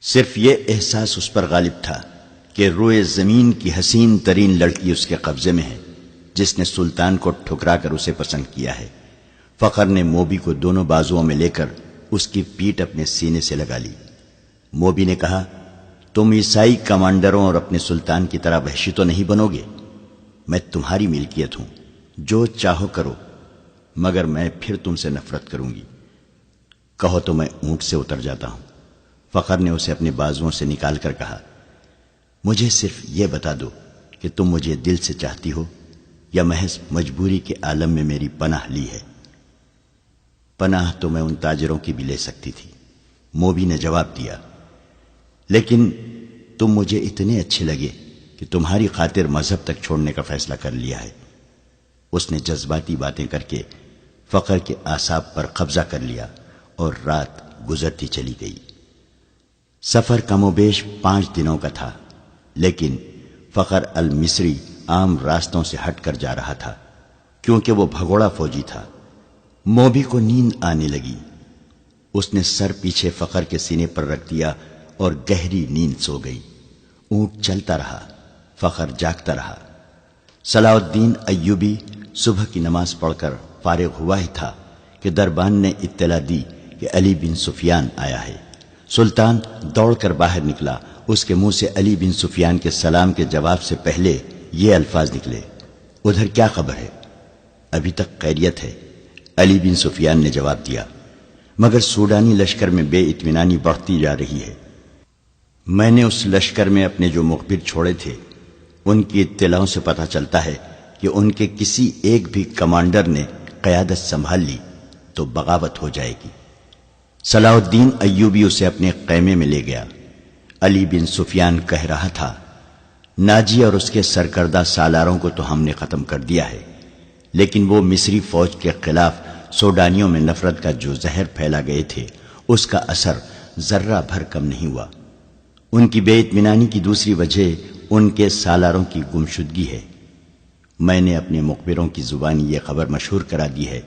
صرف یہ احساس اس پر غالب تھا کہ روئے زمین کی حسین ترین لڑکی اس کے قبضے میں ہے، جس نے سلطان کو ٹھکرا کر اسے پسند کیا ہے۔ فخر نے موبی کو دونوں بازوؤں میں لے کر اس کی پیٹھ اپنے سینے سے لگا لی۔ موبی نے کہا، تم عیسائی کمانڈروں اور اپنے سلطان کی طرح وحشی تو نہیں بنو گے؟ میں تمہاری ملکیت ہوں، جو چاہو کرو، مگر میں پھر تم سے نفرت کروں گی۔ کہو تو میں اونٹ سے اتر جاتا ہوں۔ فخر نے اسے اپنے بازوؤں سے نکال کر کہا، مجھے صرف یہ بتا دو کہ تم مجھے دل سے چاہتی ہو یا محض مجبوری کے عالم میں میری پناہ لی ہے؟ پناہ تو میں ان تاجروں کی بھی لے سکتی تھی، موبی نے جواب دیا، لیکن تم مجھے اتنے اچھے لگے کہ تمہاری خاطر مذہب تک چھوڑنے کا فیصلہ کر لیا ہے۔ اس نے جذباتی باتیں کر کے فخر کے اعصاب پر قبضہ کر لیا اور رات گزرتی چلی گئی۔ سفر کم و بیش 5 دنوں کا تھا، لیکن فخر المصری عام راستوں سے ہٹ کر جا رہا تھا، کیونکہ وہ بھگوڑا فوجی تھا۔ موبی کو نیند آنے لگی۔ اس نے سر پیچھے فخر کے سینے پر رکھ دیا اور گہری نیند سو گئی۔ اونٹ چلتا رہا، فخر جاگتا رہا۔ صلاح الدین ایوبی صبح کی نماز پڑھ کر فارغ ہوا ہی تھا کہ دربان نے اطلاع دی کہ علی بن سفیان آیا ہے۔ سلطان دوڑ کر باہر نکلا۔ اس کے منہ سے علی بن سفیان کے سلام کے جواب سے پہلے یہ الفاظ نکلے، ادھر کیا خبر ہے؟ ابھی تک خیریت ہے، علی بن سفیان نے جواب دیا، مگر سوڈانی لشکر میں بے اطمینانی بڑھتی جا رہی ہے۔ میں نے اس لشکر میں اپنے جو مخبر چھوڑے تھے، ان کی اطلاعوں سے پتہ چلتا ہے کہ ان کے کسی ایک بھی کمانڈر نے قیادت سنبھال لی تو بغاوت ہو جائے گی۔ صلاح الدین ایوبی اسے اپنے خیمے میں لے گیا۔ علی بن سفیان کہہ رہا تھا، ناجی اور اس کے سرکردہ سالاروں کو تو ہم نے ختم کر دیا ہے، لیکن وہ مصری فوج کے خلاف سوڈانیوں میں نفرت کا جو زہر پھیلا گئے تھے، اس کا اثر ذرہ بھر کم نہیں ہوا۔ ان کی بے اطمینانی کی دوسری وجہ ان کے سالاروں کی گمشدگی ہے۔ میں نے اپنے مخبروں کی زبانی یہ خبر مشہور کرا دی ہے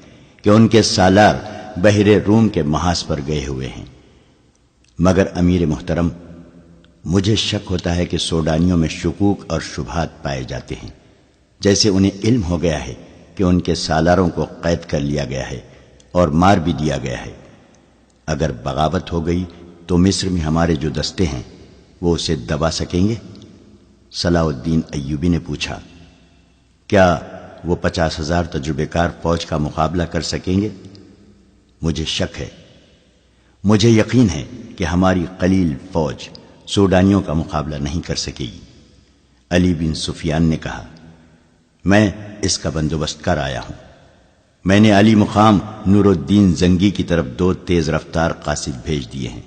کہ ان کے سالار بحر روم کے محاذ پر گئے ہوئے ہیں، مگر امیر محترم، مجھے شک ہوتا ہے کہ سوڈانیوں میں شکوک اور شبہات پائے جاتے ہیں، جیسے انہیں علم ہو گیا ہے کہ ان کے سالاروں کو قید کر لیا گیا ہے اور مار بھی دیا گیا ہے۔ اگر بغاوت ہو گئی تو مصر میں ہمارے جو دستے ہیں وہ اسے دبا سکیں گے؟ صلاح الدین ایوبی نے پوچھا، کیا وہ 50,000 تجربے کار فوج کا مقابلہ کر سکیں گے؟ مجھے شک ہے۔ مجھے یقین ہے کہ ہماری قلیل فوج سوڈانیوں کا مقابلہ نہیں کر سکے گی۔ علی بن سفیان نے کہا، میں اس کا بندوبست کر آیا ہوں۔ میں نے علی مقام نور الدین زنگی کی طرف 2 تیز رفتار قاصد بھیج دیے ہیں۔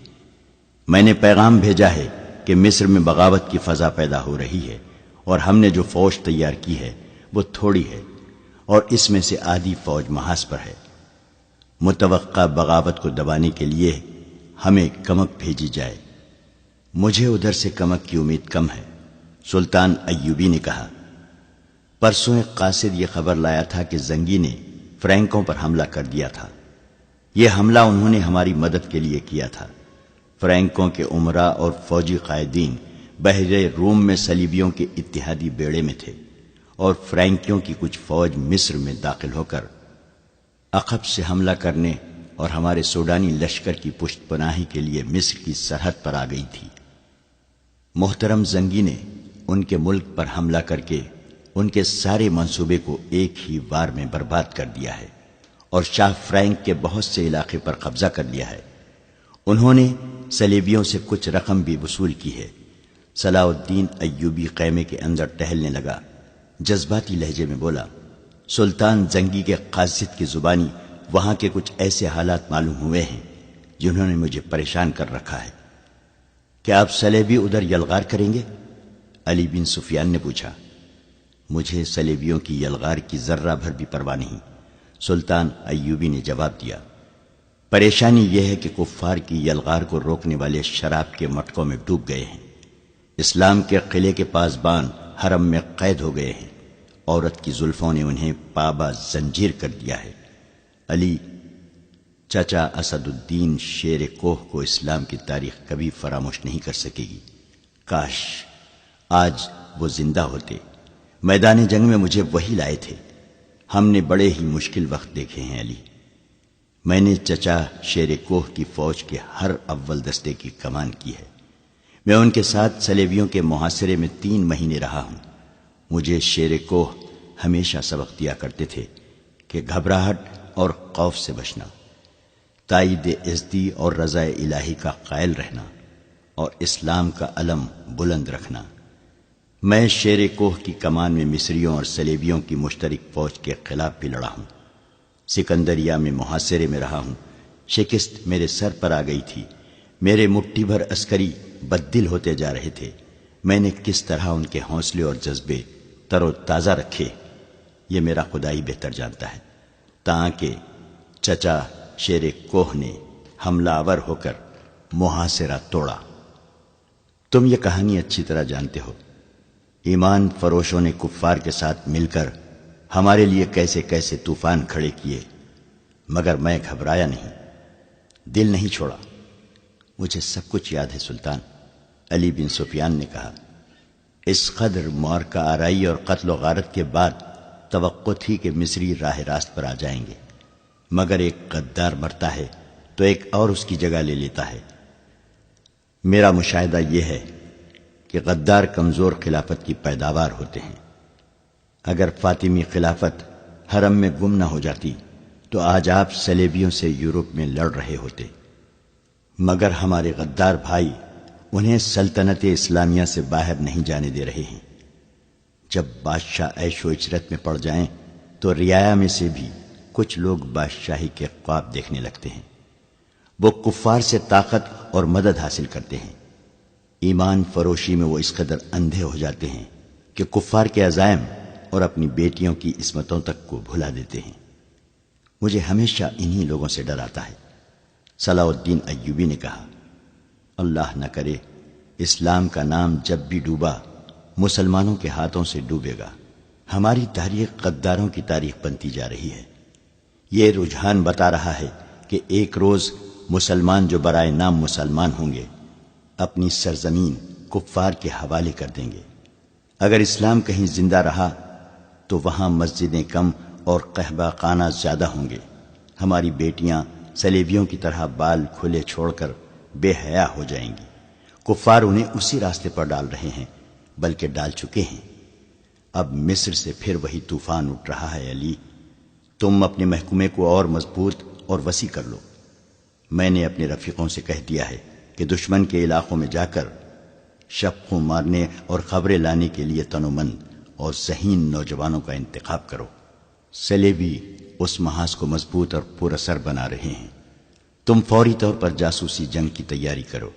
میں نے پیغام بھیجا ہے کہ مصر میں بغاوت کی فضا پیدا ہو رہی ہے، اور ہم نے جو فوج تیار کی ہے وہ تھوڑی ہے، اور اس میں سے آدھی فوج محاذ پر ہے۔ متوقع بغاوت کو دبانے کے لیے ہمیں کمک بھیجی جائے۔ مجھے ادھر سے کمک کی امید کم ہے۔ سلطان ایوبی نے کہا، پرسوں ایک قاصد یہ خبر لایا تھا کہ زنگی نے فرینکوں پر حملہ کر دیا تھا۔ یہ حملہ انہوں نے ہماری مدد کے لیے کیا تھا۔ فرینکوں کے عمراء اور فوجی قائدین بحر روم میں صلیبیوں کے اتحادی بیڑے میں تھے، اور فرینکیوں کی کچھ فوج مصر میں داخل ہو کر عقب سے حملہ کرنے اور ہمارے سوڈانی لشکر کی پشت پناہی کے لیے مصر کی سرحد پر آ گئی تھی۔ محترم زنگی نے ان کے ملک پر حملہ کر کے ان کے سارے منصوبے کو ایک ہی وار میں برباد کر دیا ہے، اور شاہ فرینک کے بہت سے علاقے پر قبضہ کر لیا ہے۔ انہوں نے صلیبیوں سے کچھ رقم بھی وصول کی ہے۔ صلاح الدین ایوبی خیمے کے اندر ٹہلنے لگا، جذباتی لہجے میں بولا، سلطان زنگی کے قاصد کی زبانی وہاں کے کچھ ایسے حالات معلوم ہوئے ہیں جنہوں نے مجھے پریشان کر رکھا ہے۔ کیا آپ صلیبی ادھر یلغار کریں گے؟ علی بن سفیان نے پوچھا۔ مجھے صلیبیوں کی یلغار کی ذرہ بھر بھی پرواہ نہیں، سلطان ایوبی نے جواب دیا۔ پریشانی یہ ہے کہ کفار کی یلغار کو روکنے والے شراب کے مٹکوں میں ڈوب گئے ہیں۔ اسلام کے قلعے کے پاسبان حرم میں قید ہو گئے ہیں۔ عورت کی زلفوں نے انہیں پابا زنجیر کر دیا ہے۔ علی چچا اسد الدین شیر کوہ کو اسلام کی تاریخ کبھی فراموش نہیں کر سکے گی۔ کاش آج وہ زندہ ہوتے، میدان جنگ میں مجھے وہی لائے تھے۔ ہم نے بڑے ہی مشکل وقت دیکھے ہیں علی۔ میں نے چچا شیر کوہ کی فوج کے ہر اول دستے کی کمان کی ہے۔ میں ان کے ساتھ صلیبیوں کے محاصرے میں 3 مہینے رہا ہوں۔ مجھے شیر کوہ ہمیشہ سبق دیا کرتے تھے کہ گھبراہٹ اور خوف سے بچنا، تائید عزتی اور رضا الہی کا قائل رہنا اور اسلام کا علم بلند رکھنا۔ میں شیر کوہ کی کمان میں مصریوں اور صلیبیوں کی مشترک فوج کے خلاف بھی لڑا ہوں۔ سکندریہ میں محاصرے میں رہا ہوں۔ شکست میرے سر پر آ گئی تھی۔ میرے مٹھی بھر عسکری بددل ہوتے جا رہے تھے۔ میں نے کس طرح ان کے حوصلے اور جذبے تر و تازہ رکھے، یہ میرا خدا ہی بہتر جانتا ہے، تاکہ چچا شیر کوہ نے حملہ آور ہو کر محاصرہ توڑا۔ تم یہ کہانی اچھی طرح جانتے ہو۔ ایمان فروشوں نے کفار کے ساتھ مل کر ہمارے لیے کیسے کیسے طوفان کھڑے کیے، مگر میں گھبرایا نہیں، دل نہیں چھوڑا۔ مجھے سب کچھ یاد ہے سلطان، علی بن سفیان نے کہا۔ اس قدر معرکہ آرائی اور قتل و غارت کے بعد توقع تھی کہ مصری راہ راست پر آ جائیں گے، مگر ایک غدار مرتا ہے تو ایک اور اس کی جگہ لے لیتا ہے۔ میرا مشاہدہ یہ ہے کہ غدار کمزور خلافت کی پیداوار ہوتے ہیں۔ اگر فاطمی خلافت حرم میں گم نہ ہو جاتی تو آج آپ صلیبیوں سے یورپ میں لڑ رہے ہوتے، مگر ہمارے غدار بھائی انہیں سلطنت اسلامیہ سے باہر نہیں جانے دے رہے ہیں۔ جب بادشاہ عیش و عشرت میں پڑ جائیں تو رعایا میں سے بھی کچھ لوگ بادشاہی کے خواب دیکھنے لگتے ہیں۔ وہ کفار سے طاقت اور مدد حاصل کرتے ہیں۔ ایمان فروشی میں وہ اس قدر اندھے ہو جاتے ہیں کہ کفار کے عزائم اور اپنی بیٹیوں کی عصمتوں تک کو بھلا دیتے ہیں۔ مجھے ہمیشہ انہی لوگوں سے ڈر آتا ہے۔ صلاح الدین ایوبی نے کہا، اللہ نہ کرے اسلام کا نام جب بھی ڈوبا مسلمانوں کے ہاتھوں سے ڈوبے گا۔ ہماری تاریخ غداروں کی تاریخ بنتی جا رہی ہے۔ یہ رجحان بتا رہا ہے کہ ایک روز مسلمان جو برائے نام مسلمان ہوں گے اپنی سرزمین کفار کے حوالے کر دیں گے۔ اگر اسلام کہیں زندہ رہا تو وہاں مسجدیں کم اور قہبہ خانہ زیادہ ہوں گے۔ ہماری بیٹیاں صلیبیوں کی طرح بال کھلے چھوڑ کر بے حیا ہو جائیں گی۔ کفار انہیں اسی راستے پر ڈال رہے ہیں، بلکہ ڈال چکے ہیں۔ اب مصر سے پھر وہی طوفان اٹھ رہا ہے علی۔ تم اپنے محکمے کو اور مضبوط اور وسیع کر لو۔ میں نے اپنے رفیقوں سے کہہ دیا ہے کہ دشمن کے علاقوں میں جا کر شبخوں مارنے اور خبریں لانے کے لیے تنومند اور ذہین نوجوانوں کا انتخاب کرو۔ صلیبی اس محاذ کو مضبوط اور پر اثر بنا رہے ہیں۔ تم فوری طور پر جاسوسی جنگ کی تیاری کرو۔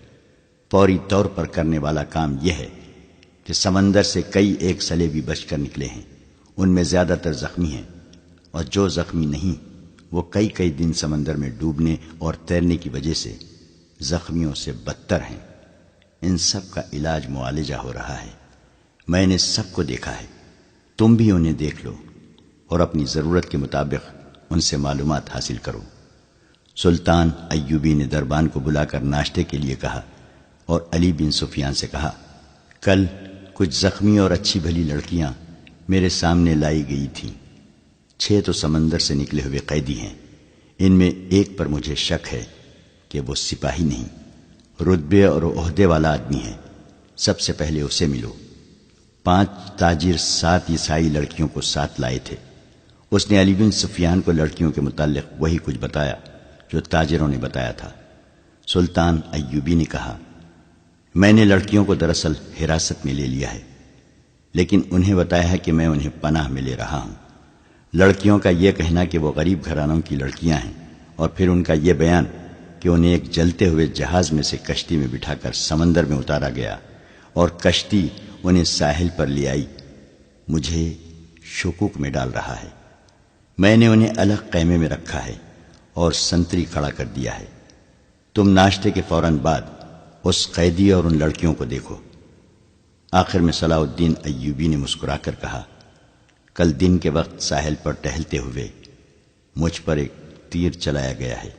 فوری طور پر کرنے والا کام یہ ہے کہ سمندر سے کئی ایک صلیبی بچ کر نکلے ہیں۔ ان میں زیادہ تر زخمی ہیں، اور جو زخمی نہیں وہ کئی دن سمندر میں ڈوبنے اور تیرنے کی وجہ سے زخمیوں سے بدتر ہیں۔ ان سب کا علاج معالجہ ہو رہا ہے۔ میں نے سب کو دیکھا ہے، تم بھی انہیں دیکھ لو اور اپنی ضرورت کے مطابق ان سے معلومات حاصل کرو۔ سلطان ایوبی نے دربان کو بلا کر ناشتے کے لیے کہا اور علی بن سفیان سے کہا، کل کچھ زخمی اور اچھی بھلی لڑکیاں میرے سامنے لائی گئی تھیں۔ 6 تو سمندر سے نکلے ہوئے قیدی ہیں۔ ان میں ایک پر مجھے شک ہے کہ وہ سپاہی نہیں، رتبے اور عہدے والا آدمی ہے۔ سب سے پہلے اسے ملو۔ 5 تاجر 7 عیسائی لڑکیوں کو ساتھ لائے تھے۔ اس نے علی بن سفیان کو لڑکیوں کے متعلق وہی کچھ بتایا جو تاجروں نے بتایا تھا۔ سلطان ایوبی نے کہا، میں نے لڑکیوں کو دراصل حراست میں لے لیا ہے، لیکن انہیں بتایا ہے کہ میں انہیں پناہ میں لے رہا ہوں۔ لڑکیوں کا یہ کہنا کہ وہ غریب گھرانوں کی لڑکیاں ہیں، اور پھر ان کا یہ بیان کہ انہیں ایک جلتے ہوئے جہاز میں سے کشتی میں بٹھا کر سمندر میں اتارا گیا اور کشتی انہیں ساحل پر لے آئی، مجھے شکوک میں ڈال رہا ہے۔ میں نے انہیں الگ خیمے میں رکھا ہے اور سنتری کھڑا کر دیا ہے۔ تم ناشتے کے فوراً بعد اس قیدی اور ان لڑکیوں کو دیکھو۔ آخر میں صلاح الدین ایوبی نے مسکرا کر کہا، کل دن کے وقت ساحل پر ٹہلتے ہوئے مجھ پر ایک تیر چلایا گیا ہے۔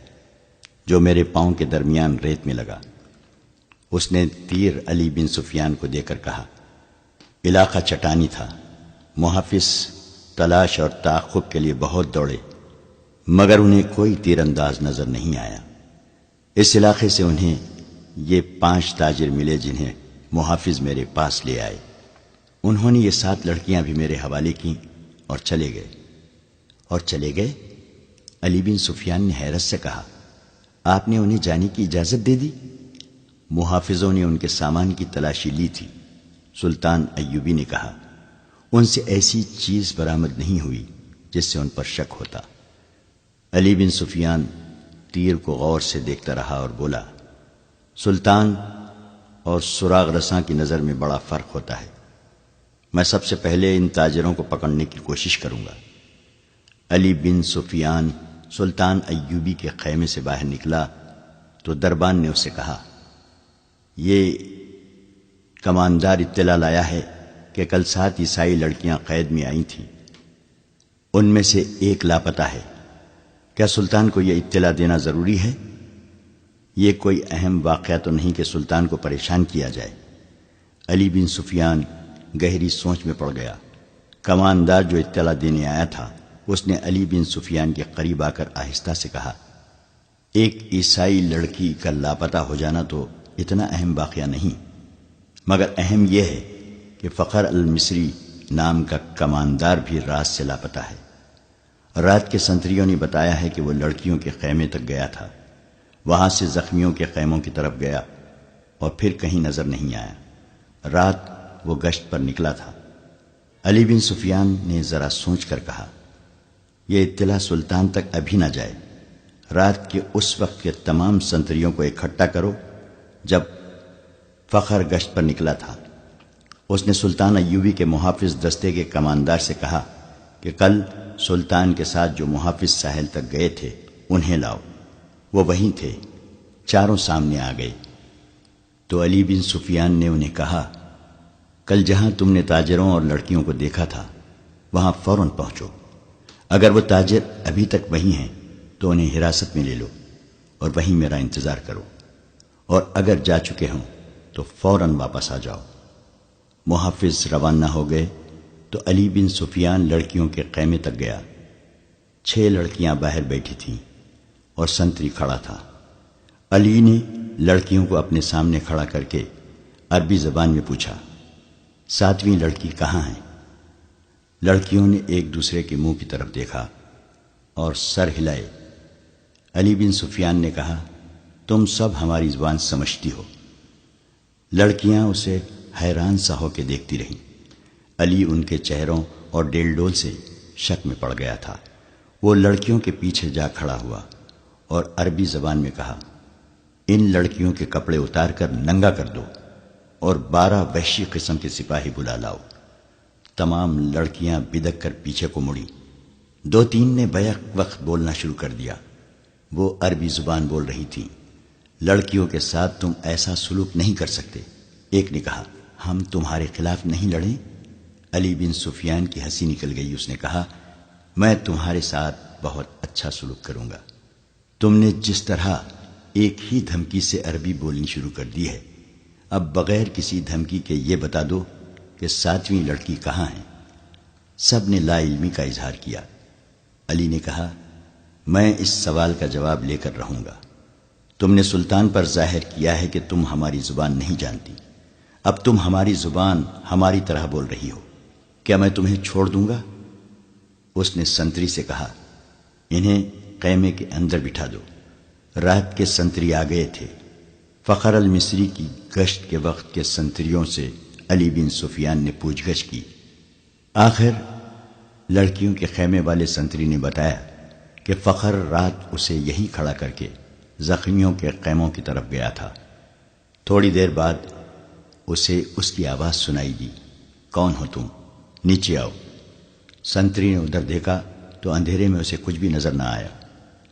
جو میرے پاؤں کے درمیان ریت میں لگا۔ اس نے تیر علی بن سفیان کو دے کر کہا، علاقہ چٹانی تھا، محافظ تلاش اور تعاقب کے لیے بہت دوڑے مگر انہیں کوئی تیر انداز نظر نہیں آیا۔ اس علاقے سے انہیں یہ 5 تاجر ملے جنہیں محافظ میرے پاس لے آئے۔ انہوں نے یہ 7 لڑکیاں بھی میرے حوالے کیں اور چلے گئے۔ اور چلے گئے؟ علی بن سفیان نے حیرت سے کہا، آپ نے انہیں جانے کی اجازت دے دی؟ محافظوں نے ان کے سامان کی تلاشی لی تھی۔ سلطان ایوبی نے کہا، ان سے ایسی چیز برآمد نہیں ہوئی جس سے ان پر شک ہوتا۔ علی بن سفیان تیر کو غور سے دیکھتا رہا اور بولا، سلطان اور سراغ رساں کی نظر میں بڑا فرق ہوتا ہے۔ میں سب سے پہلے ان تاجروں کو پکڑنے کی کوشش کروں گا۔ علی بن سفیان سلطان ایوبی کے خیمے سے باہر نکلا تو دربان نے اسے کہا، یہ کماندار اطلاع لایا ہے کہ کل 7 عیسائی لڑکیاں قید میں آئی تھیں، ان میں سے ایک لاپتہ ہے۔ کیا سلطان کو یہ اطلاع دینا ضروری ہے؟ یہ کوئی اہم واقعہ تو نہیں کہ سلطان کو پریشان کیا جائے۔ علی بن سفیان گہری سوچ میں پڑ گیا۔ کماندار جو اطلاع دینے آیا تھا اس نے علی بن سفیان کے قریب آ کر آہستہ سے کہا، ایک عیسائی لڑکی کا لاپتہ ہو جانا تو اتنا اہم واقعہ نہیں، مگر اہم یہ ہے کہ فخر المصری نام کا کماندار بھی رات سے لاپتہ ہے۔ رات کے سنتریوں نے بتایا ہے کہ وہ لڑکیوں کے خیمے تک گیا تھا، وہاں سے زخمیوں کے خیموں کی طرف گیا اور پھر کہیں نظر نہیں آیا۔ رات وہ گشت پر نکلا تھا۔ علی بن سفیان نے ذرا سوچ کر کہا، یہ اطلاع سلطان تک ابھی نہ جائے۔ رات کے اس وقت کے تمام سنتریوں کو اکٹھا کرو جب فخر گشت پر نکلا تھا۔ اس نے سلطان ایوبی کے محافظ دستے کے کماندار سے کہا کہ کل سلطان کے ساتھ جو محافظ ساحل تک گئے تھے انہیں لاؤ۔ وہ وہیں تھے، چاروں سامنے آ گئے۔ تو علی بن سفیان نے انہیں کہا، کل جہاں تم نے تاجروں اور لڑکیوں کو دیکھا تھا وہاں فوراً پہنچو۔ اگر وہ تاجر ابھی تک وہیں ہیں تو انہیں حراست میں لے لو اور وہیں میرا انتظار کرو، اور اگر جا چکے ہوں تو فوراً واپس آ جاؤ۔ محافظ روانہ ہو گئے تو علی بن سفیان لڑکیوں کے خیمے تک گیا۔ 6 لڑکیاں باہر بیٹھی تھیں اور سنتری کھڑا تھا۔ علی نے لڑکیوں کو اپنے سامنے کھڑا کر کے عربی زبان میں پوچھا، 7ویں لڑکی کہاں ہے؟ لڑکیوں نے ایک دوسرے کے منہ کی طرف دیکھا اور سر ہلائے۔ علی بن سفیان نے کہا، تم سب ہماری زبان سمجھتی ہو۔ لڑکیاں اسے حیران سا ہو کے دیکھتی رہیں۔ علی ان کے چہروں اور ڈیل ڈول سے شک میں پڑ گیا تھا۔ وہ لڑکیوں کے پیچھے جا کھڑا ہوا اور عربی زبان میں کہا، ان لڑکیوں کے کپڑے اتار کر ننگا کر دو اور 12 وحشی قسم کے سپاہی بلا لاؤ۔ تمام لڑکیاں بدک کر پیچھے کو مڑی۔ 2-3 نے بیک وقت بولنا شروع کر دیا۔ وہ عربی زبان بول رہی تھیں، لڑکیوں کے ساتھ تم ایسا سلوک نہیں کر سکتے۔ ایک نے کہا، ہم تمہارے خلاف نہیں لڑیں؟ علی بن سفیان کی ہنسی نکل گئی۔ اس نے کہا، میں تمہارے ساتھ بہت اچھا سلوک کروں گا۔ تم نے جس طرح ایک ہی دھمکی سے عربی بولنی شروع کر دی ہے، اب بغیر کسی دھمکی کے یہ بتا دو کہ 7ویں لڑکی کہاں ہے۔ سب نے لا علمی کا اظہار کیا۔ علی نے کہا، میں اس سوال کا جواب لے کر رہوں گا۔ تم نے سلطان پر ظاہر کیا ہے کہ تم ہماری زبان نہیں جانتی، اب تم ہماری زبان ہماری طرح بول رہی ہو، کیا میں تمہیں چھوڑ دوں گا؟ اس نے سنتری سے کہا، انہیں خیمے کے اندر بٹھا دو۔ رات کے سنتری آ گئے تھے۔ فخر المصری کی گشت کے وقت کے سنتریوں سے علی بن سفیان نے پوچھ گچھ کی۔ آخر لڑکیوں کے خیمے والے سنتری نے بتایا کہ فخر رات اسے یہی کھڑا کر کے زخمیوں کے خیموں کی طرف گیا تھا۔ تھوڑی دیر بعد اسے اس کی آواز سنائی دی، کون ہو تم؟ نیچے آؤ۔ سنتری نے ادھر دیکھا تو اندھیرے میں اسے کچھ بھی نظر نہ آیا۔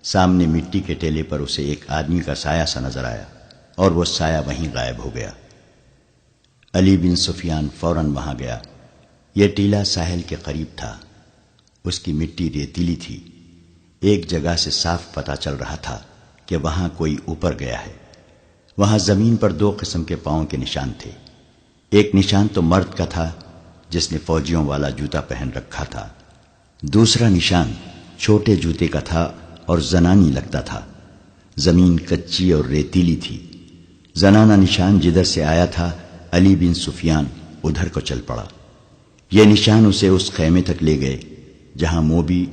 سامنے مٹی کے ٹیلے پر اسے ایک آدمی کا سایہ سا نظر آیا اور وہ سایہ وہیں غائب ہو گیا۔ علی بن سفیان فوراً وہاں گیا۔ یہ ٹیلا ساحل کے قریب تھا، اس کی مٹی ریتیلی تھی۔ ایک جگہ سے صاف پتہ چل رہا تھا کہ وہاں کوئی اوپر گیا ہے۔ وہاں زمین پر دو قسم کے پاؤں کے نشان تھے۔ ایک نشان تو مرد کا تھا جس نے فوجیوں والا جوتا پہن رکھا تھا، دوسرا نشان چھوٹے جوتے کا تھا اور زنانی لگتا تھا۔ زمین کچی اور ریتیلی تھی۔ زنانہ نشان جدھر سے آیا تھا علی بن سفیان ادھر کو چل پڑا۔ یہ نشان اسے اس خیمے تک لے گئے جہاں موبی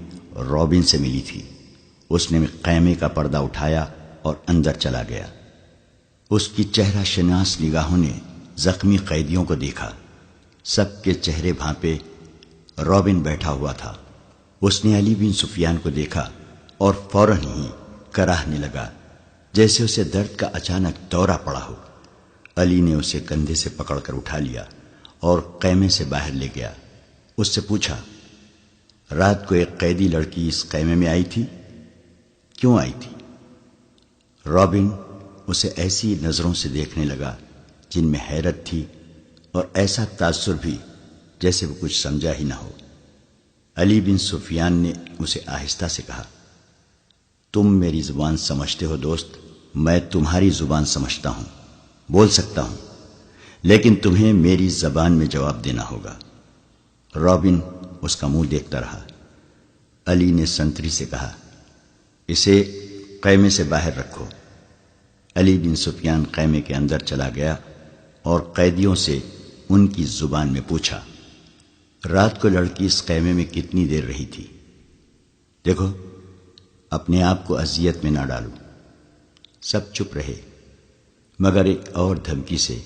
رابن سے ملی تھی۔ اس نے خیمے کا پردہ اٹھایا اور اندر چلا گیا۔ اس کی چہرہ شناس نگاہوں نے زخمی قیدیوں کو دیکھا۔ سب کے چہرے بھانپے رابن بیٹھا ہوا تھا۔ اس نے علی بن سفیان کو دیکھا اور فوراً ہی کراہنے لگا جیسے اسے درد کا اچانک دورہ پڑا ہو۔ علی نے اسے کندھے سے پکڑ کر اٹھا لیا اور خیمے سے باہر لے گیا۔ اس سے پوچھا، رات کو ایک قیدی لڑکی اس خیمے میں آئی تھی، کیوں آئی تھی؟ رابن اسے ایسی نظروں سے دیکھنے لگا جن میں حیرت تھی اور ایسا تاثر بھی جیسے وہ کچھ سمجھا ہی نہ ہو۔ علی بن سفیان نے اسے آہستہ سے کہا، تم میری زبان سمجھتے ہو دوست، میں تمہاری زبان سمجھتا ہوں، بول سکتا ہوں، لیکن تمہیں میری زبان میں جواب دینا ہوگا۔ رابن اس کا منہ دیکھتا رہا۔ علی نے سنتری سے کہا، اسے خیمے سے باہر رکھو۔ علی بن سفیان خیمے کے اندر چلا گیا اور قیدیوں سے ان کی زبان میں پوچھا، رات کو لڑکی اس خیمے میں کتنی دیر رہی تھی؟ دیکھو، اپنے آپ کو اذیت میں نہ ڈالو۔ سب چپ رہے، مگر ایک اور دھمکی سے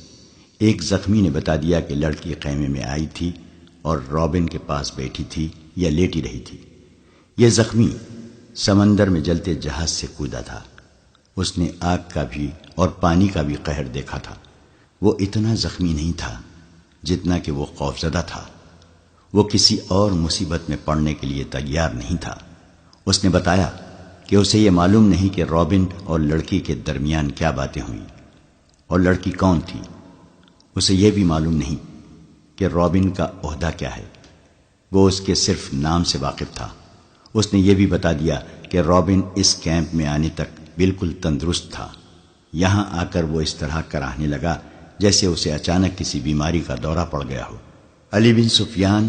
ایک زخمی نے بتا دیا کہ لڑکی خیمے میں آئی تھی اور رابن کے پاس بیٹھی تھی یا لیٹی رہی تھی۔ یہ زخمی سمندر میں جلتے جہاز سے کودا تھا۔ اس نے آگ کا بھی اور پانی کا بھی قہر دیکھا تھا۔ وہ اتنا زخمی نہیں تھا جتنا کہ وہ خوفزدہ تھا۔ وہ کسی اور مصیبت میں پڑنے کے لیے تیار نہیں تھا۔ اس نے بتایا کہ اسے یہ معلوم نہیں کہ رابن اور لڑکی کے درمیان کیا باتیں ہوئیں اور لڑکی کون تھی۔ اسے یہ بھی معلوم نہیں کہ رابن کا عہدہ کیا ہے۔ وہ اس کے صرف نام سے واقف تھا۔ اس نے یہ بھی بتا دیا کہ رابن اس کیمپ میں آنے تک بالکل تندرست تھا۔ یہاں آ کر وہ اس طرح کراہنے لگا جیسے اسے اچانک کسی بیماری کا دورہ پڑ گیا ہو۔ علی بن سفیان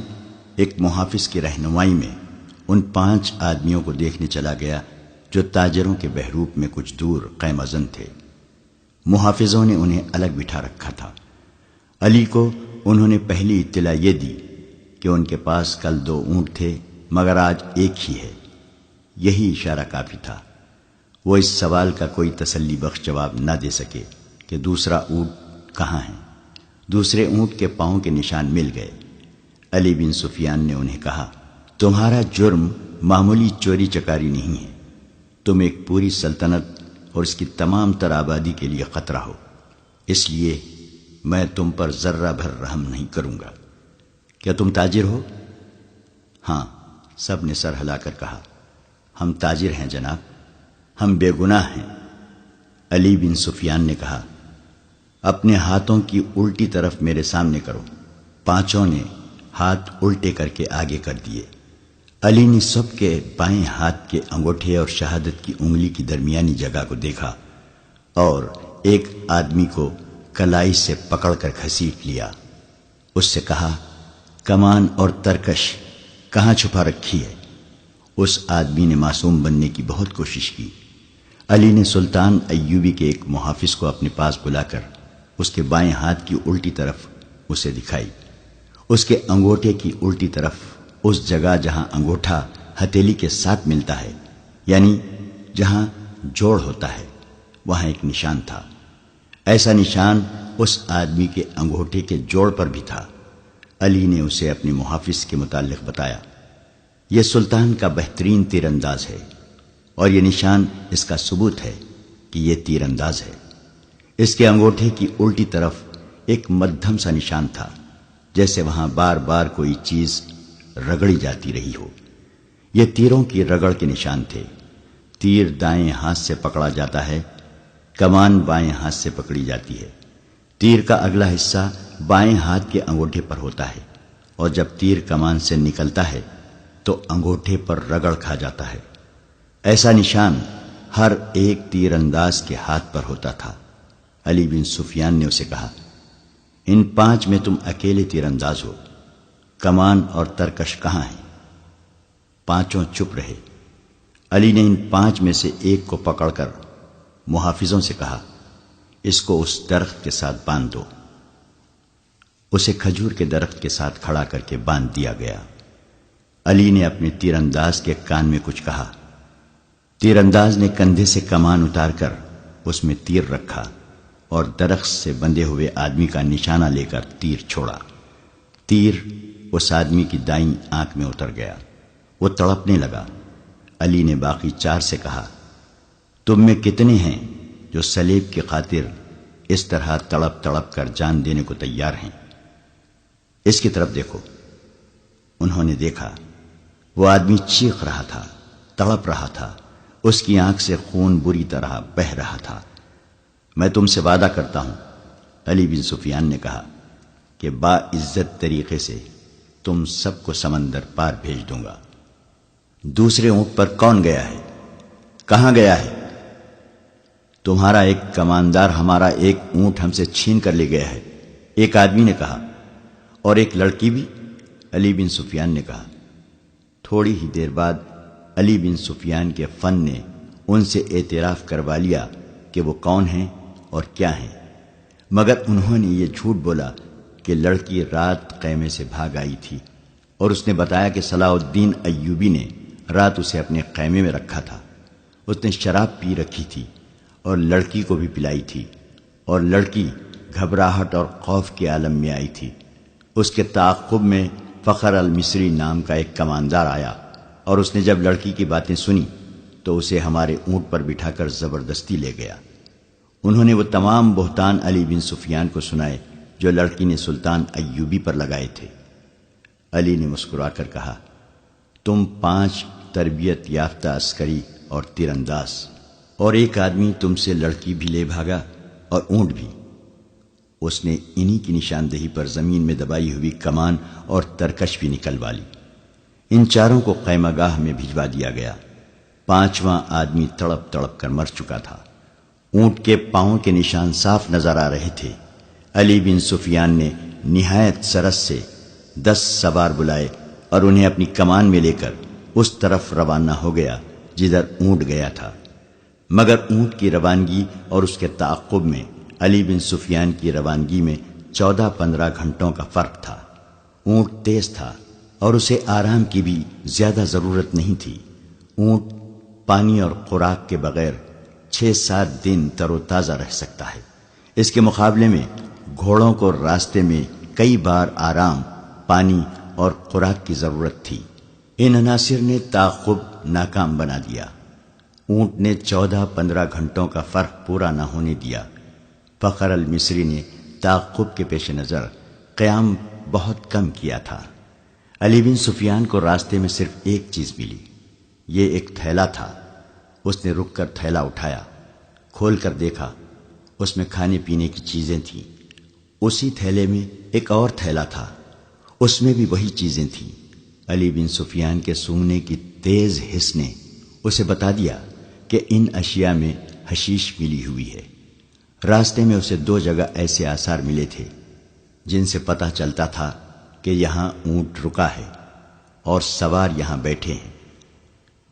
ایک محافظ کی رہنمائی میں ان 5 آدمیوں کو دیکھنے چلا گیا جو تاجروں کے بحروپ میں کچھ دور قیم زن تھے۔ محافظوں نے انہیں الگ بٹھا رکھا تھا۔ علی کو انہوں نے پہلی اطلاع یہ دی کہ ان کے پاس کل 2 اونٹ تھے مگر آج ایک ہی ہے۔ یہی اشارہ کافی تھا۔ وہ اس سوال کا کوئی تسلی بخش جواب نہ دے سکے کہ دوسرا اونٹ کہاں ہے۔ دوسرے اونٹ کے پاؤں کے نشان مل گئے۔ علی بن سفیان نے انہیں کہا، تمہارا جرم معمولی چوری چکاری نہیں ہے، تم ایک پوری سلطنت اور اس کی تمام تر آبادی کے لیے خطرہ ہو، اس لیے میں تم پر ذرہ بھر رحم نہیں کروں گا۔ کیا تم تاجر ہو؟ ہاں، سب نے سر ہلا کر کہا، ہم تاجر ہیں جناب، ہم بے گناہ ہیں۔ علی بن سفیان نے کہا، اپنے ہاتھوں کی الٹی طرف میرے سامنے کرو۔ 5 نے ہاتھ الٹے کر کے آگے کر دیے۔ علی نے سب کے بائیں ہاتھ کے انگوٹھے اور شہادت کی انگلی کی درمیانی جگہ کو دیکھا اور ایک آدمی کو کلائی سے پکڑ کر گھسیٹ لیا۔ اس سے کہا، کمان اور ترکش کہاں چھپا رکھی ہے؟ اس آدمی نے معصوم بننے کی بہت کوشش کی۔ علی نے سلطان ایوبی کے ایک محافظ کو اپنے پاس بلا کر اس کے بائیں ہاتھ کی الٹی طرف اسے دکھائی۔ اس کے انگوٹھے کی الٹی طرف اس جگہ جہاں انگوٹھا ہتھیلی کے ساتھ ملتا ہے، یعنی جہاں جوڑ ہوتا ہے، وہاں ایک نشان تھا۔ ایسا نشان اس آدمی کے انگوٹھے کے جوڑ پر بھی تھا۔ علی نے اسے اپنے محافظ کے متعلق بتایا، یہ سلطان کا بہترین تیر انداز ہے اور یہ نشان اس کا ثبوت ہے کہ یہ تیر انداز ہے۔ اس کے انگوٹھے کی الٹی طرف ایک مدھم سا نشان تھا، جیسے وہاں بار بار کوئی چیز رگڑی جاتی رہی ہو۔ یہ تیروں کی رگڑ کے نشان تھے۔ تیر دائیں ہاتھ سے پکڑا جاتا ہے، کمان بائیں ہاتھ سے پکڑی جاتی ہے۔ تیر کا اگلا حصہ بائیں ہاتھ کے انگوٹھے پر ہوتا ہے اور جب تیر کمان سے نکلتا ہے تو انگوٹھے پر رگڑ کھا جاتا ہے۔ ایسا نشان ہر ایک تیر انداز کے ہاتھ پر ہوتا تھا۔ علی بن سفیان نے اسے کہا، ان 5 میں تم اکیلے تیر انداز ہو، کمان اور ترکش کہاں ہیں؟ 5 چپ رہے۔ علی نے ان 5 میں سے ایک کو پکڑ کر محافظوں سے کہا، اس کو اس درخت کے ساتھ باندھ دو۔ اسے کھجور کے درخت کے ساتھ کھڑا کر کے باندھ دیا گیا۔ علی نے اپنے تیر انداز کے کان میں کچھ کہا۔ تیر انداز نے کندھے سے کمان اتار کر اس میں تیر رکھا اور درخت سے بندھے ہوئے آدمی کا نشانہ لے کر تیر چھوڑا۔ تیر اس آدمی کی دائیں آنکھ میں اتر گیا، وہ تڑپنے لگا۔ علی نے باقی 4 سے کہا، تم میں کتنے ہیں جو صلیب کی خاطر اس طرح تڑپ تڑپ کر جان دینے کو تیار ہیں؟ اس کی طرف دیکھو۔ انہوں نے دیکھا، وہ آدمی چیخ رہا تھا، تڑپ رہا تھا، اس کی آنکھ سے خون بری طرح بہہ رہا تھا۔ میں تم سے وعدہ کرتا ہوں، علی بن سفیان نے کہا، کہ باعزت طریقے سے تم سب کو سمندر پار بھیج دوں گا۔ دوسرے اونٹ پر کون گیا ہے؟ کہاں گیا ہے؟ تمہارا ایک کماندار ہمارا ایک اونٹ ہم سے چھین کر لے گیا ہے، ایک آدمی نے کہا۔ اور ایک لڑکی بھی؟ علی بن سفیان نے کہا۔ تھوڑی ہی دیر بعد علی بن سفیان کے فن نے ان سے اعتراف کروا لیا کہ وہ کون ہیں اور کیا ہیں، مگر انہوں نے یہ جھوٹ بولا کہ لڑکی رات خیمے سے بھاگ آئی تھی، اور اس نے بتایا کہ صلاح الدین ایوبی نے رات اسے اپنے خیمے میں رکھا تھا۔ اس نے شراب پی رکھی تھی اور لڑکی کو بھی پلائی تھی، اور لڑکی گھبراہٹ اور خوف کے عالم میں آئی تھی۔ اس کے تعاقب میں فخر المصری نام کا ایک کماندار آیا، اور اس نے جب لڑکی کی باتیں سنی تو اسے ہمارے اونٹ پر بٹھا کر زبردستی لے گیا۔ انہوں نے وہ تمام بہتان علی بن سفیان کو سنائے جو لڑکی نے سلطان ایوبی پر لگائے تھے۔ علی نے مسکرا کر کہا، تم 5 تربیت یافتہ عسکری اور تیر انداز، اور ایک آدمی تم سے لڑکی بھی لے بھاگا اور اونٹ بھی۔ اس نے انہی کی نشاندہی پر زمین میں دبائی ہوئی کمان اور ترکش بھی نکلوا لی۔ ان 4 کو خیمہ گاہ میں بھجوا دیا گیا۔ 5واں آدمی تڑپ تڑپ کر مر چکا تھا۔ اونٹ کے پاؤں کے نشان صاف نظر آ رہے تھے۔ علی بن سفیان نے نہایت سرس سے 10 سوار بلائے اور انہیں اپنی کمان میں لے کر اس طرف روانہ ہو گیا جدھر اونٹ گیا تھا، مگر اونٹ کی روانگی اور اس کے تعاقب میں علی بن سفیان کی روانگی میں 14-15 گھنٹوں کا فرق تھا۔ اونٹ تیز تھا اور اسے آرام کی بھی زیادہ ضرورت نہیں تھی۔ اونٹ پانی اور خوراک کے بغیر 6-7 دن تر و تازہ رہ سکتا ہے۔ اس کے مقابلے میں گھوڑوں کو راستے میں کئی بار آرام، پانی اور خوراک کی ضرورت تھی۔ ان عناصر نے تعاقب ناکام بنا دیا۔ اونٹ نے 14-15 گھنٹوں کا فرق پورا نہ ہونے دیا۔ فخر المصری نے تعاقب کے پیش نظر قیام بہت کم کیا تھا۔ علی بن سفیان کو راستے میں صرف ایک چیز ملی، یہ ایک تھیلا تھا۔ اس نے رک کر تھیلا اٹھایا، کھول کر دیکھا، اس میں کھانے پینے کی چیزیں تھیں۔ اسی تھیلے میں ایک اور تھیلا تھا، اس میں بھی وہی چیزیں تھیں۔ علی بن سفیان کے سونگنے کی تیز حس نے اسے بتا دیا کہ ان اشیاء میں حشیش ملی ہوئی ہے۔ راستے میں اسے 2 جگہ ایسے آثار ملے تھے جن سے پتہ چلتا تھا کہ یہاں اونٹ رکا ہے اور سوار یہاں بیٹھے ہیں۔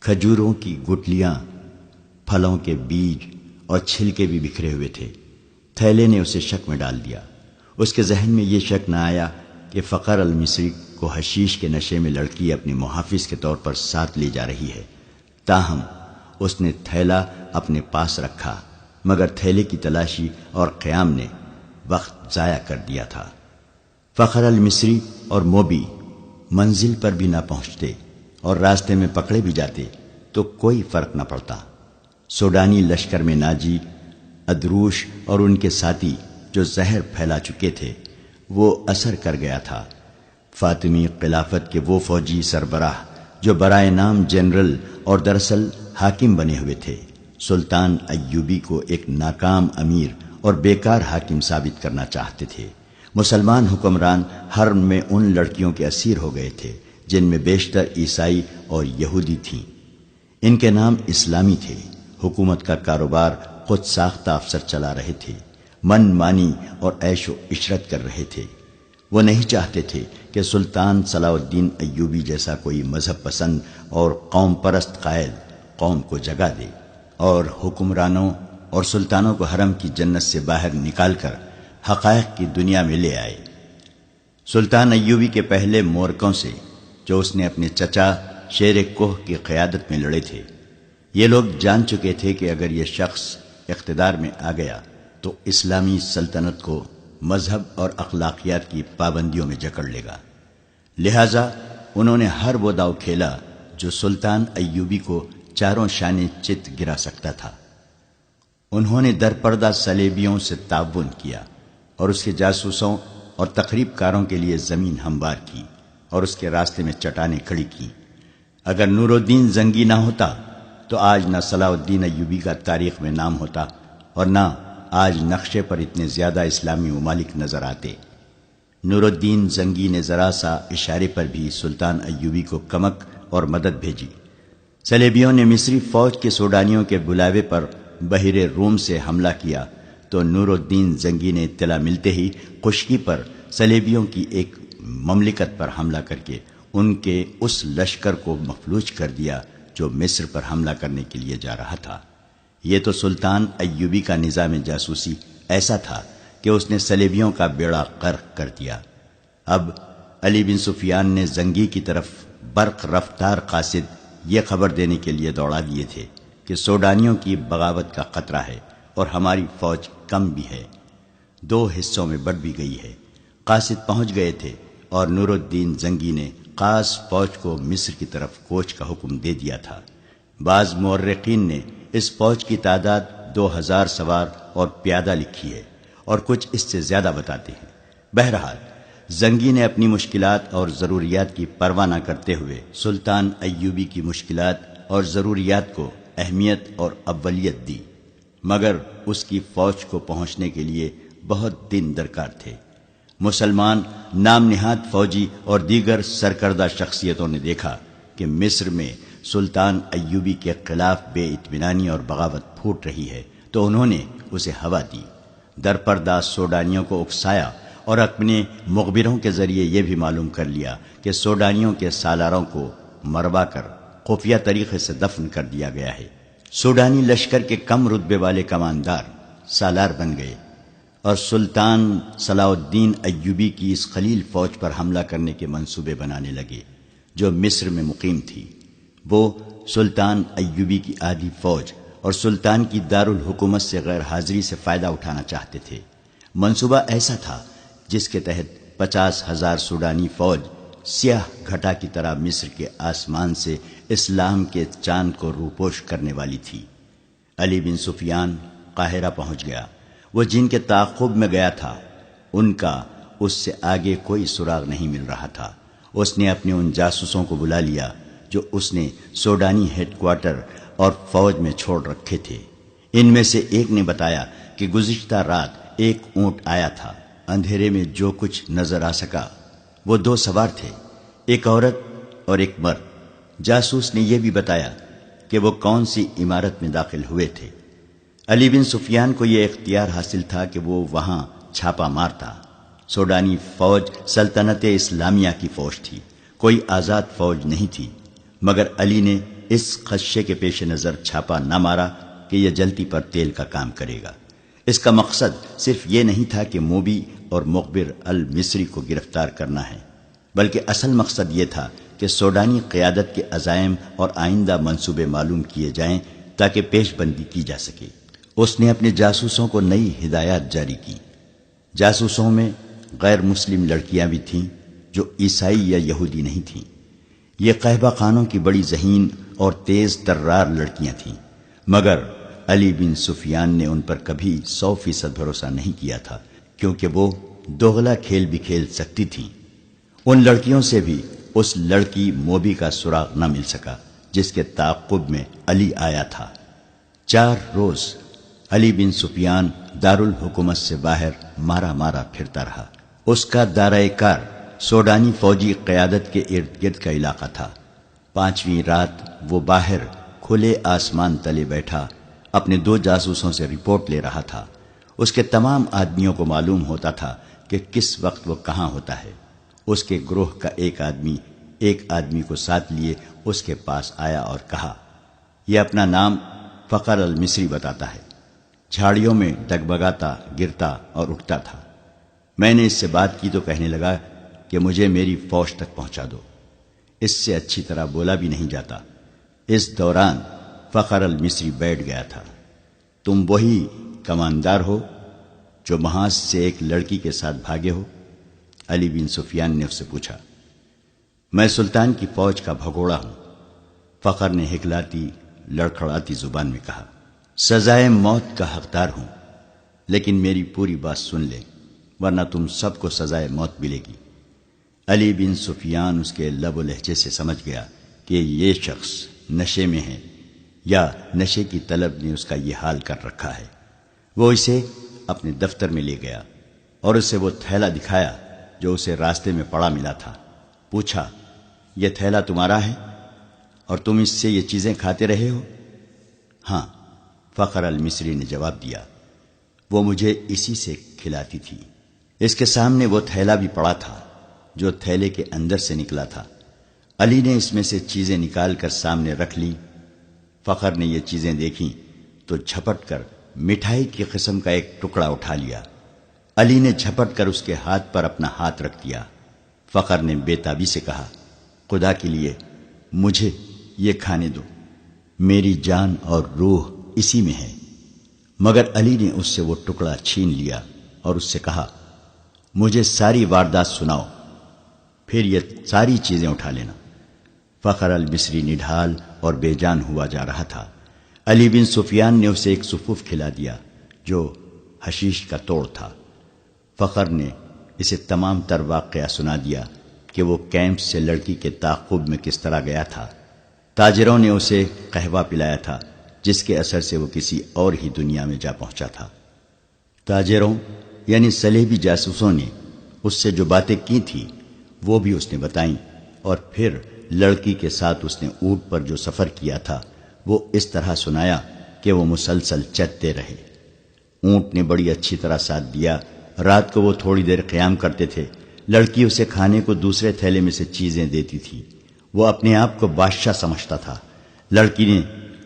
کھجوروں کی گٹلیاں، پھلوں کے بیج اور چھلکے بھی بکھرے ہوئے تھے۔ تھیلے نے اسے شک میں ڈال دیا۔ اس کے ذہن میں یہ شک نہ آیا کہ فخر المصری کو حشیش کے نشے میں لڑکی اپنے محافظ کے طور پر ساتھ لے جا رہی ہے۔ تاہم اس نے تھیلا اپنے پاس رکھا، مگر تھیلے کی تلاشی اور قیام نے وقت ضائع کر دیا تھا۔ فخر المصری اور موبی منزل پر بھی نہ پہنچتے اور راستے میں پکڑے بھی جاتے تو کوئی فرق نہ پڑتا۔ سوڈانی لشکر میں ناجی، ادروش اور ان کے ساتھی جو زہر پھیلا چکے تھے وہ اثر کر گیا تھا۔ فاطمی خلافت کے وہ فوجی سربراہ جو برائے نام جنرل اور دراصل حاکم بنے ہوئے تھے، سلطان ایوبی کو ایک ناکام امیر اور بیکار حاکم ثابت کرنا چاہتے تھے۔ مسلمان حکمران حرم میں ان لڑکیوں کے اسیر ہو گئے تھے جن میں بیشتر عیسائی اور یہودی تھیں۔ ان کے نام اسلامی تھے حکومت کا کاروبار خود ساختہ افسر چلا رہے تھے، من مانی اور عیش و عشرت کر رہے تھے۔ وہ نہیں چاہتے تھے کہ سلطان صلاح الدین ایوبی جیسا کوئی مذہب پسند اور قوم پرست قائد قوم کو جگا دے اور حکمرانوں اور سلطانوں کو حرم کی جنت سے باہر نکال کر حقائق کی دنیا میں لے آئے۔ سلطان ایوبی کے پہلے مورکوں سے جو اس نے اپنے چچا شیر کوہ کی قیادت میں لڑے تھے، یہ لوگ جان چکے تھے کہ اگر یہ شخص اقتدار میں آ گیا تو اسلامی سلطنت کو مذہب اور اخلاقیات کی پابندیوں میں جکڑ لے گا، لہذا انہوں نے ہر وہ داؤ کھیلا جو سلطان ایوبی کو چاروں شانے چت گرا سکتا تھا۔ انہوں نے درپردہ صلیبیوں سے تعاون کیا اور اس کے جاسوسوں اور تخریب کاروں کے لیے زمین ہموار کی اور اس کے راستے میں چٹانیں کھڑی کی۔ اگر نور الدین زنگی نہ ہوتا تو آج نہ صلاح الدین ایوبی کا تاریخ میں نام ہوتا اور نہ آج نقشے پر اتنے زیادہ اسلامی ممالک نظر آتے۔ نور الدین زنگی نے ذرا سا اشارے پر بھی سلطان ایوبی کو کمک اور مدد بھیجی۔ صلیبیوں نے مصری فوج کے سوڈانیوں کے بلاوے پر بحر روم سے حملہ کیا تو نور الدین زنگی نے اطلاع ملتے ہی خشکی پر صلیبیوں کی ایک مملکت پر حملہ کر کے ان کے اس لشکر کو مفلوج کر دیا جو مصر پر حملہ کرنے کے لیے جا رہا تھا۔ یہ تو سلطان ایوبی کا نظام جاسوسی ایسا تھا کہ اس نے صلیبیوں کا بیڑا غرق کر دیا۔ اب علی بن سفیان نے زنگی کی طرف برق رفتار قاصد یہ خبر دینے کے لیے دوڑا دیے تھے کہ سوڈانیوں کی بغاوت کا خطرہ ہے اور ہماری فوج کم بھی ہے، 2 حصوں میں بٹ بھی گئی ہے۔ قاصد پہنچ گئے تھے اور نور الدین زنگی نے خاص فوج کو مصر کی طرف کوچ کا حکم دے دیا تھا۔ بعض مورخین نے اس فوج کی تعداد 2000 سوار اور پیادہ لکھی ہے اور کچھ اس سے زیادہ بتاتے ہیں۔ بہرحال زنگی نے اپنی مشکلات اور ضروریات کی پرواہ نہ کرتے ہوئے سلطان ایوبی کی مشکلات اور ضروریات کو اہمیت اور اولیت دی، مگر اس کی فوج کو پہنچنے کے لیے بہت دن درکار تھے۔ مسلمان نام نہاد فوجی اور دیگر سرکردہ شخصیتوں نے دیکھا کہ مصر میں سلطان ایوبی کے خلاف بے اطمینانی اور بغاوت پھوٹ رہی ہے تو انہوں نے اسے ہوا دی، درپردہ سوڈانیوں کو اکسایا اور اپنے مخبروں کے ذریعے یہ بھی معلوم کر لیا کہ سوڈانیوں کے سالاروں کو مروا کر خفیہ طریقے سے دفن کر دیا گیا ہے۔ سوڈانی لشکر کے کم رتبے والے کماندار سالار بن گئے اور سلطان صلاح الدین ایوبی کی اس خلیل فوج پر حملہ کرنے کے منصوبے بنانے لگے جو مصر میں مقیم تھی۔ وہ سلطان ایوبی کی آدھی فوج اور سلطان کی دارالحکومت سے غیر حاضری سے فائدہ اٹھانا چاہتے تھے۔ منصوبہ ایسا تھا جس کے تحت 50,000 سوڈانی فوج سیاہ گھٹا کی طرح مصر کے آسمان سے اسلام کے چاند کو روپوش کرنے والی تھی۔ علی بن سفیان قاہرہ پہنچ گیا۔ وہ جن کے تعاقب میں گیا تھا ان کا اس سے آگے کوئی سراغ نہیں مل رہا تھا۔ اس نے اپنے ان جاسوسوں کو بلا لیا جو اس نے سوڈانی ہیڈ کوارٹر اور فوج میں چھوڑ رکھے تھے۔ ان میں سے ایک نے بتایا کہ گزشتہ رات ایک اونٹ آیا تھا، اندھیرے میں جو کچھ نظر آ سکا وہ 2 سوار تھے، ایک عورت اور ایک مرد۔ جاسوس نے یہ بھی بتایا کہ وہ کون سی عمارت میں داخل ہوئے تھے۔ علی بن سفیان کو یہ اختیار حاصل تھا کہ وہ وہاں چھاپا مارتا۔ سوڈانی فوج سلطنت اسلامیہ کی فوج تھی، کوئی آزاد فوج نہیں تھی، مگر علی نے اس خدشے کے پیش نظر چھاپا نہ مارا کہ یہ جلتی پر تیل کا کام کرے گا۔ اس کا مقصد صرف یہ نہیں تھا کہ موبی اور مخبر المصری کو گرفتار کرنا ہے، بلکہ اصل مقصد یہ تھا کہ سوڈانی قیادت کے عزائم اور آئندہ منصوبے معلوم کیے جائیں تاکہ پیش بندی کی جا سکے۔ اس نے اپنے جاسوسوں کو نئی ہدایات جاری کی۔ جاسوسوں میں غیر مسلم لڑکیاں بھی تھیں جو عیسائی یا یہودی نہیں تھیں۔ یہ قہبہ خانوں کی بڑی ذہین اور تیز ترار لڑکیاں تھیں، مگر علی بن سفیان نے ان پر کبھی 100% بھروسہ نہیں کیا تھا کیونکہ وہ دوغلا کھیل بھی کھیل سکتی تھیں۔ ان لڑکیوں سے بھی اس لڑکی موبی کا سراغ نہ مل سکا جس کے تعاقب میں علی آیا تھا۔ 4 روز علی بن سفیان دارالحکومت سے باہر مارا مارا پھرتا رہا۔ اس کا دائرہ کار سوڈانی فوجی قیادت کے ارد گرد کا علاقہ تھا۔ 5ویں رات وہ باہر کھلے آسمان تلے بیٹھا اپنے 2 جاسوسوں سے رپورٹ لے رہا تھا۔ اس کے تمام آدمیوں کو معلوم ہوتا تھا کہ کس وقت وہ کہاں ہوتا ہے۔ اس کے گروہ کا ایک آدمی کو ساتھ لیے اس کے پاس آیا اور کہا، یہ اپنا نام فخر المصری بتاتا ہے، جھاڑیوں میں ڈگبگاتا، گرتا اور اٹھتا تھا۔ میں نے اس سے بات کی تو کہنے لگا کہ مجھے میری فوج تک پہنچا دو۔ اس سے اچھی طرح بولا بھی نہیں جاتا۔ اس دوران فخر المصری بیٹھ گیا تھا۔ تم وہی کماندار ہو جو محاذ سے ایک لڑکی کے ساتھ بھاگے ہو؟ علی بن سفیان نے اس سے پوچھا۔ میں سلطان کی فوج کا بھگوڑا ہوں، فخر نے ہکلاتی لڑکھڑاتی زبان میں کہا۔ سزائے موت کا حقدار ہوں، لیکن میری پوری بات سن لے ورنہ تم سب کو سزائے موت ملے گی۔ علی بن سفیان اس کے لب و لہجے سے سمجھ گیا کہ یہ شخص نشے میں ہے یا نشے کی طلب نے اس کا یہ حال کر رکھا ہے۔ وہ اسے اپنے دفتر میں لے گیا اور اسے وہ تھیلا دکھایا جو اسے راستے میں پڑا ملا تھا۔ پوچھا، یہ تھیلا تمہارا ہے اور تم اس سے یہ چیزیں کھاتے رہے ہو؟ ہاں، فخر المصری نے جواب دیا، وہ مجھے اسی سے کھلاتی تھی۔ اس کے سامنے وہ تھیلا بھی پڑا تھا جو تھیلے کے اندر سے نکلا تھا۔ علی نے اس میں سے چیزیں نکال کر سامنے رکھ لی۔ فخر نے یہ چیزیں دیکھیں تو جھپٹ کر مٹھائی کی قسم کا ایک ٹکڑا اٹھا لیا۔ علی نے جھپٹ کر اس کے ہاتھ پر اپنا ہاتھ رکھ دیا۔ فخر نے بے تابی سے کہا، خدا کے لیے مجھے یہ کھانے دو، میری جان اور روح اسی میں ہے۔ مگر علی نے اس سے وہ ٹکڑا چھین لیا اور اس سے کہا، مجھے ساری واردات سناؤ، پھر یہ ساری چیزیں اٹھا لینا۔ فخر المصری نڈھال اور بے جان ہوا جا رہا تھا۔ علی بن سفیان نے اسے ایک سفوف کھلا دیا جو حشیش کا توڑ تھا۔ فخر نے اسے تمام تر واقعہ سنا دیا کہ وہ کیمپ سے لڑکی کے تعاقب میں کس طرح گیا تھا۔ تاجروں نے اسے قہوہ پلایا تھا جس کے اثر سے وہ کسی اور ہی دنیا میں جا پہنچا تھا۔ تاجروں یعنی صلیبی جاسوسوں نے اس سے جو باتیں کی تھی وہ بھی اس نے بتائیں، اور پھر لڑکی کے ساتھ اس نے اونٹ پر جو سفر کیا تھا وہ اس طرح سنایا کہ وہ مسلسل چلتے رہے۔ اونٹ نے بڑی اچھی طرح ساتھ دیا۔ رات کو وہ تھوڑی دیر قیام کرتے تھے۔ لڑکی اسے کھانے کو دوسرے تھیلے میں سے چیزیں دیتی تھی۔ وہ اپنے آپ کو بادشاہ سمجھتا تھا۔ لڑکی نے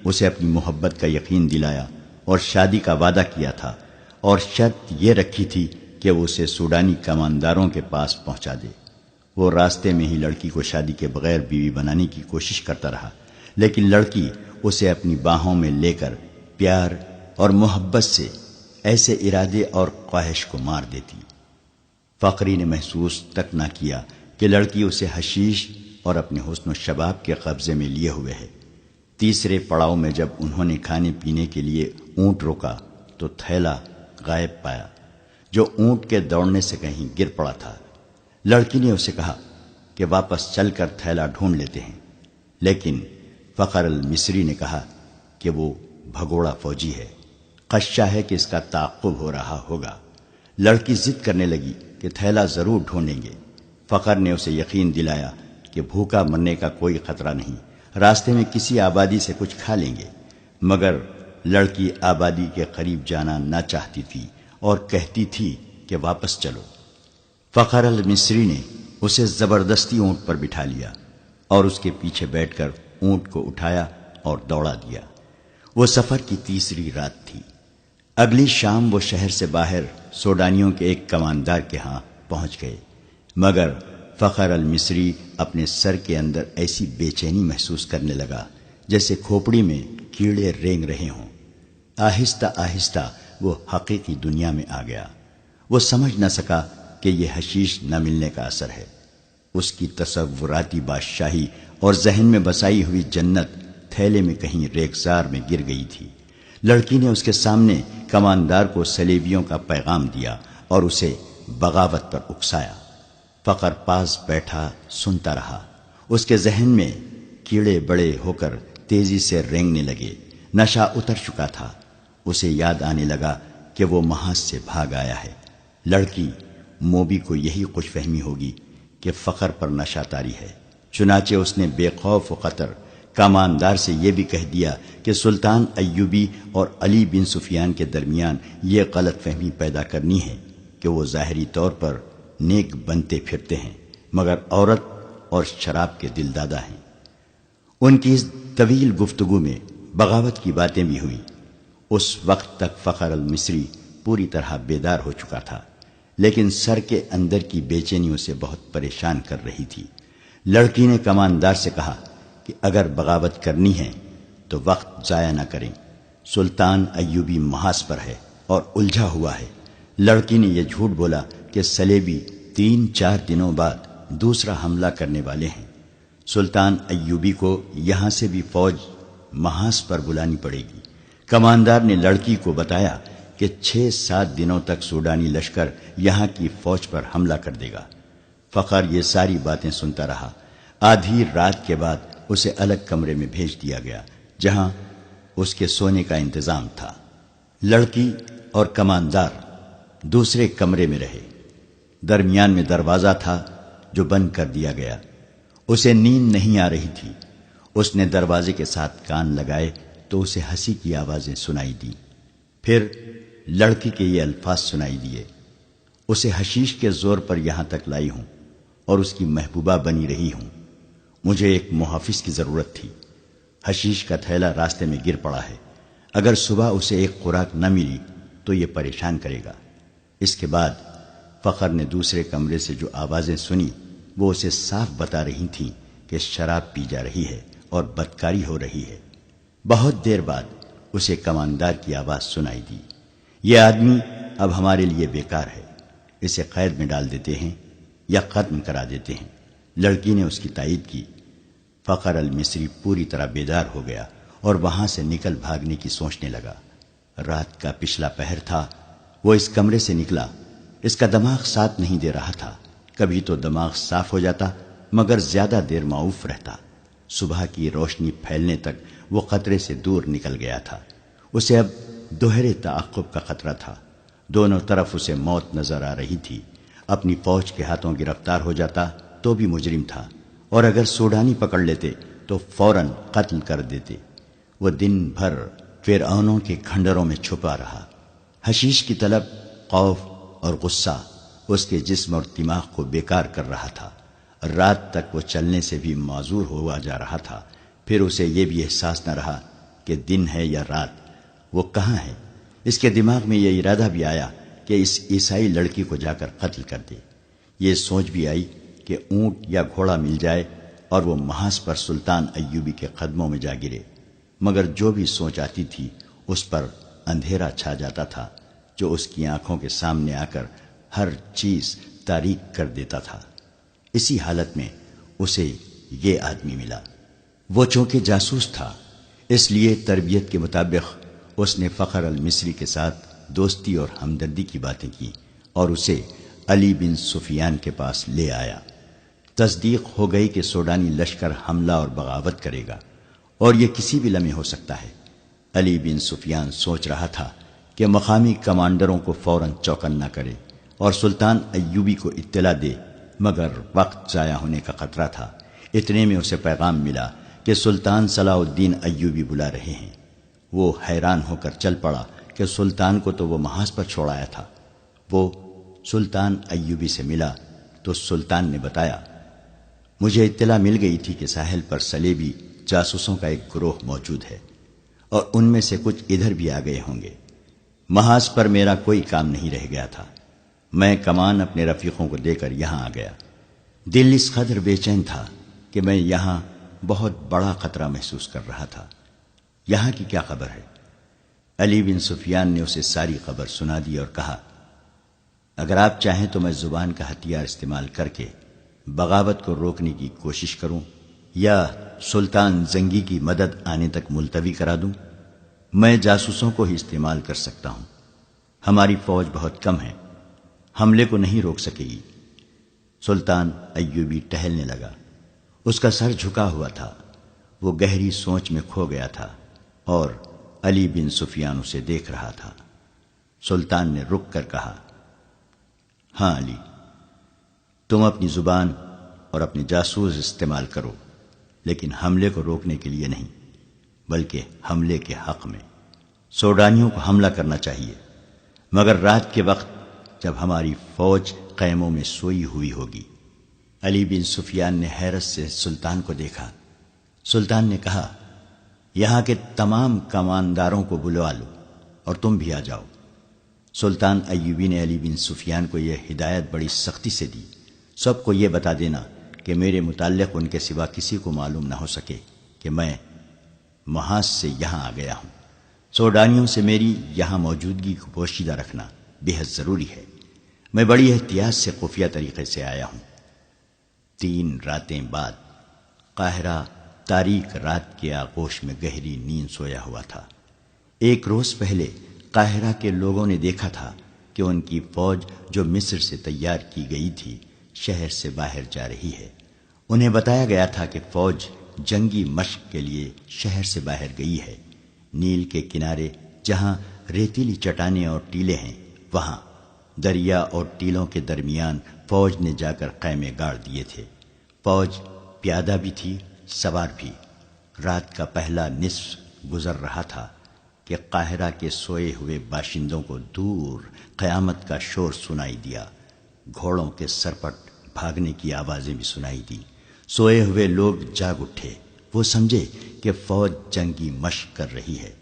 اسے اپنی محبت کا یقین دلایا اور شادی کا وعدہ کیا تھا، اور شرط یہ رکھی تھی کہ وہ اسے سوڈانی کمانداروں کے پاس پہنچا دے۔ وہ راستے میں ہی لڑکی کو شادی کے بغیر بیوی بنانے کی کوشش کرتا رہا، لیکن لڑکی اسے اپنی باہوں میں لے کر پیار اور محبت سے ایسے ارادے اور خواہش کو مار دیتی۔ فخری نے محسوس تک نہ کیا کہ لڑکی اسے حشیش اور اپنے حسن و شباب کے قبضے میں لیے ہوئے ہے۔ تیسرے پڑاؤ میں جب انہوں نے کھانے پینے کے لیے اونٹ روکا تو تھیلا غائب پایا جو اونٹ کے دوڑنے سے کہیں گر پڑا تھا۔ لڑکی نے اسے کہا کہ واپس چل کر تھیلا ڈھونڈ لیتے ہیں، لیکن فخر المصری نے کہا کہ وہ بھگوڑا فوجی ہے، خدشہ ہے کہ اس کا تعاقب ہو رہا ہوگا۔ لڑکی ضد کرنے لگی کہ تھیلا ضرور ڈھونڈیں گے۔ فخر نے اسے یقین دلایا کہ بھوکا مرنے کا کوئی خطرہ نہیں، راستے میں کسی آبادی سے کچھ کھا لیں گے۔ مگر لڑکی آبادی کے قریب جانا نہ چاہتی تھی اور کہتی تھی کہ واپس چلو۔ فخر المصری نے اسے زبردستی اونٹ پر بٹھا لیا اور اس کے پیچھے بیٹھ کر اونٹ کو اٹھایا اور دوڑا دیا۔ وہ سفر کی تیسری رات تھی۔ اگلی شام وہ شہر سے باہر سوڈانیوں کے ایک کماندار کے ہاں پہنچ گئے، مگر فخر المصری اپنے سر کے اندر ایسی بے چینی محسوس کرنے لگا جیسے کھوپڑی میں کیڑے رینگ رہے ہوں۔ آہستہ آہستہ وہ حقیقی دنیا میں آ گیا۔ وہ سمجھ نہ سکا کہ یہ حشیش نہ ملنے کا اثر ہے۔ اس کی تصوراتی بادشاہی اور ذہن میں بسائی ہوئی جنت تھیلے میں کہیں ریگزار میں گر گئی تھی۔ لڑکی نے اس کے سامنے کماندار کو صلیبیوں کا پیغام دیا اور اسے بغاوت پر اکسایا۔ فخر پاس بیٹھا سنتا رہا۔ اس کے ذہن میں کیڑے بڑے ہو کر تیزی سے رینگنے لگے۔ نشہ اتر چکا تھا۔ اسے یاد آنے لگا کہ وہ محاذ سے بھاگ آیا ہے۔ لڑکی موبی کو یہی خوش فہمی ہوگی کہ فخر پر نشہ طاری ہے، چنانچہ اس نے بے خوف و خطر کاماندار سے یہ بھی کہہ دیا کہ سلطان ایوبی اور علی بن سفیان کے درمیان یہ غلط فہمی پیدا کرنی ہے کہ وہ ظاہری طور پر نیک بنتے پھرتے ہیں مگر عورت اور شراب کے دل دادا ہیں۔ ان کی اس طویل گفتگو میں بغاوت کی باتیں بھی ہوئیں۔ اس وقت تک فخر المصری پوری طرح بیدار ہو چکا تھا، لیکن سر کے اندر کی بے چینی اسے بہت پریشان کر رہی تھی۔ لڑکی نے کماندار سے کہا کہ اگر بغاوت کرنی ہے تو وقت ضائع نہ کریں، سلطان ایوبی محاذ پر ہے اور الجھا ہوا ہے۔ لڑکی نے یہ جھوٹ بولا کہ سلیبی 3-4 دنوں بعد دوسرا حملہ کرنے والے ہیں۔ سلطان ایوبی کو یہاں سے بھی فوج محاذ پر بلانی پڑے گی۔ کماندار نے لڑکی کو بتایا کہ 6-7 دنوں تک سوڈانی لشکر یہاں کی فوج پر حملہ کر دے گا۔ فخر یہ ساری باتیں سنتا رہا۔ آدھی رات کے بعد اسے الگ کمرے میں بھیج دیا گیا جہاں اس کے سونے کا انتظام تھا۔ لڑکی اور کماندار دوسرے کمرے میں رہے۔ درمیان میں دروازہ تھا جو بند کر دیا گیا۔ اسے نیند نہیں آ رہی تھی۔ اس نے دروازے کے ساتھ کان لگائے تو اسے ہنسی کی آوازیں سنائی دی۔ پھر لڑکی کے یہ الفاظ سنائی دیے، اسے حشیش کے زور پر یہاں تک لائی ہوں اور اس کی محبوبہ بنی رہی ہوں۔ مجھے ایک محافظ کی ضرورت تھی۔ حشیش کا تھیلا راستے میں گر پڑا ہے۔ اگر صبح اسے ایک خوراک نہ ملی تو یہ پریشان کرے گا۔ اس کے بعد فخر نے دوسرے کمرے سے جو آوازیں سنی وہ اسے صاف بتا رہی تھیں کہ شراب پی جا رہی ہے اور بدکاری ہو رہی ہے۔ بہت دیر بعد اسے کماندار کی آواز سنائی دی، یہ آدمی اب ہمارے لیے بیکار ہے، اسے قید میں ڈال دیتے ہیں یا ختم کرا دیتے ہیں۔ لڑکی نے اس کی تائید کی۔ فخر المصری پوری طرح بیدار ہو گیا اور وہاں سے نکل بھاگنے کی سوچنے لگا۔ رات کا پچھلا پہر تھا۔ وہ اس کمرے سے نکلا۔ اس کا دماغ ساتھ نہیں دے رہا تھا۔ کبھی تو دماغ صاف ہو جاتا مگر زیادہ دیر معوف رہتا۔ صبح کی روشنی پھیلنے تک وہ خطرے سے دور نکل گیا تھا۔ اسے اب دوہرے تعاقب کا خطرہ تھا۔ دونوں طرف اسے موت نظر آ رہی تھی۔ اپنی فوج کے ہاتھوں گرفتار ہو جاتا تو بھی مجرم تھا، اور اگر سوڈانی پکڑ لیتے تو فوراً قتل کر دیتے۔ وہ دن بھر فرعونوں کے کھنڈروں میں چھپا رہا۔ حشیش کی طلب، خوف اور غصہ اس کے جسم اور دماغ کو بیکار کر رہا تھا۔ رات تک وہ چلنے سے بھی معذور ہوا جا رہا تھا۔ پھر اسے یہ بھی احساس نہ رہا کہ دن ہے یا رات، وہ کہاں ہے۔ اس کے دماغ میں یہ ارادہ بھی آیا کہ اس عیسائی لڑکی کو جا کر قتل کر دے۔ یہ سوچ بھی آئی کہ اونٹ یا گھوڑا مل جائے اور وہ محاذ پر سلطان ایوبی کے قدموں میں جا گرے، مگر جو بھی سوچ آتی تھی اس پر اندھیرا چھا جاتا تھا جو اس کی آنکھوں کے سامنے آ کر ہر چیز تاریک کر دیتا تھا۔ اسی حالت میں اسے یہ آدمی ملا۔ وہ چونکہ جاسوس تھا اس لیے تربیت کے مطابق اس نے فخر المصری کے ساتھ دوستی اور ہمدردی کی باتیں کی اور اسے علی بن سفیان کے پاس لے آیا۔ تصدیق ہو گئی کہ سوڈانی لشکر حملہ اور بغاوت کرے گا اور یہ کسی بھی لمحے ہو سکتا ہے۔ علی بن سفیان سوچ رہا تھا کہ مقامی کمانڈروں کو فوراً چوکنا کرے اور سلطان ایوبی کو اطلاع دے، مگر وقت ضائع ہونے کا خطرہ تھا۔ اتنے میں اسے پیغام ملا کہ سلطان صلاح الدین ایوبی بلا رہے ہیں۔ وہ حیران ہو کر چل پڑا کہ سلطان کو تو وہ محاذ پر چھوڑ آیا تھا۔ وہ سلطان ایوبی سے ملا تو سلطان نے بتایا، مجھے اطلاع مل گئی تھی کہ ساحل پر سلیبی جاسوسوں کا ایک گروہ موجود ہے اور ان میں سے کچھ ادھر بھی آ گئے ہوں گے۔ محاذ پر میرا کوئی کام نہیں رہ گیا تھا۔ میں کمان اپنے رفیقوں کو دے کر یہاں آ گیا۔ دل اس قدر بے چین تھا کہ میں یہاں بہت بڑا خطرہ محسوس کر رہا تھا۔ یہاں کی کیا خبر ہے؟ علی بن سفیان نے اسے ساری خبر سنا دی اور کہا، اگر آپ چاہیں تو میں زبان کا ہتھیار استعمال کر کے بغاوت کو روکنے کی کوشش کروں یا سلطان زنگی کی مدد آنے تک ملتوی کرا دوں۔ میں جاسوسوں کو ہی استعمال کر سکتا ہوں۔ ہماری فوج بہت کم ہے، حملے کو نہیں روک سکے گی۔ سلطان ایوبی ٹہلنے لگا۔ اس کا سر جھکا ہوا تھا۔ وہ گہری سوچ میں کھو گیا تھا اور علی بن سفیان اسے دیکھ رہا تھا۔ سلطان نے رک کر کہا، ہاں علی، تم اپنی زبان اور اپنے جاسوس استعمال کرو، لیکن حملے کو روکنے کے لیے نہیں، بلکہ حملے کے حق میں۔ سوڈانیوں کو حملہ کرنا چاہیے، مگر رات کے وقت جب ہماری فوج خیموں میں سوئی ہوئی ہوگی۔ علی بن سفیان نے حیرت سے سلطان کو دیکھا۔ سلطان نے کہا، یہاں کے تمام کمانداروں کو بلوا لو اور تم بھی آ جاؤ۔ سلطان ایوبی نے علی بن سفیان کو یہ ہدایت بڑی سختی سے دی، سب کو یہ بتا دینا کہ میرے متعلق ان کے سوا کسی کو معلوم نہ ہو سکے کہ میں محاذ سے یہاں آ گیا ہوں۔ سوڈانیوں سے میری یہاں موجودگی کو پوشیدہ رکھنا بے حد ضروری ہے۔ میں بڑی احتیاط سے خفیہ طریقے سے آیا ہوں۔ 3 راتیں بعد قاہرہ تاریک رات کے آغوش میں گہری نیند سویا ہوا تھا۔ 1 روز پہلے قاہرہ کے لوگوں نے دیکھا تھا کہ ان کی فوج جو مصر سے تیار کی گئی تھی شہر سے باہر جا رہی ہے۔ انہیں بتایا گیا تھا کہ فوج جنگی مشق کے لیے شہر سے باہر گئی ہے۔ نیل کے کنارے جہاں ریتیلی چٹانیں اور ٹیلے ہیں، وہاں دریا اور ٹیلوں کے درمیان فوج نے جا کر خیمے گاڑ دیے تھے۔ فوج پیادہ بھی تھی، سوار بھی۔ رات کا پہلا نصف گزر رہا تھا کہ قاہرہ کے سوئے ہوئے باشندوں کو دور قیامت کا شور سنائی دیا۔ گھوڑوں کے سرپٹ بھاگنے کی آوازیں بھی سنائی دی۔ سوئے ہوئے لوگ جاگ اٹھے۔ وہ سمجھے کہ فوج جنگی مشق کر رہی ہے،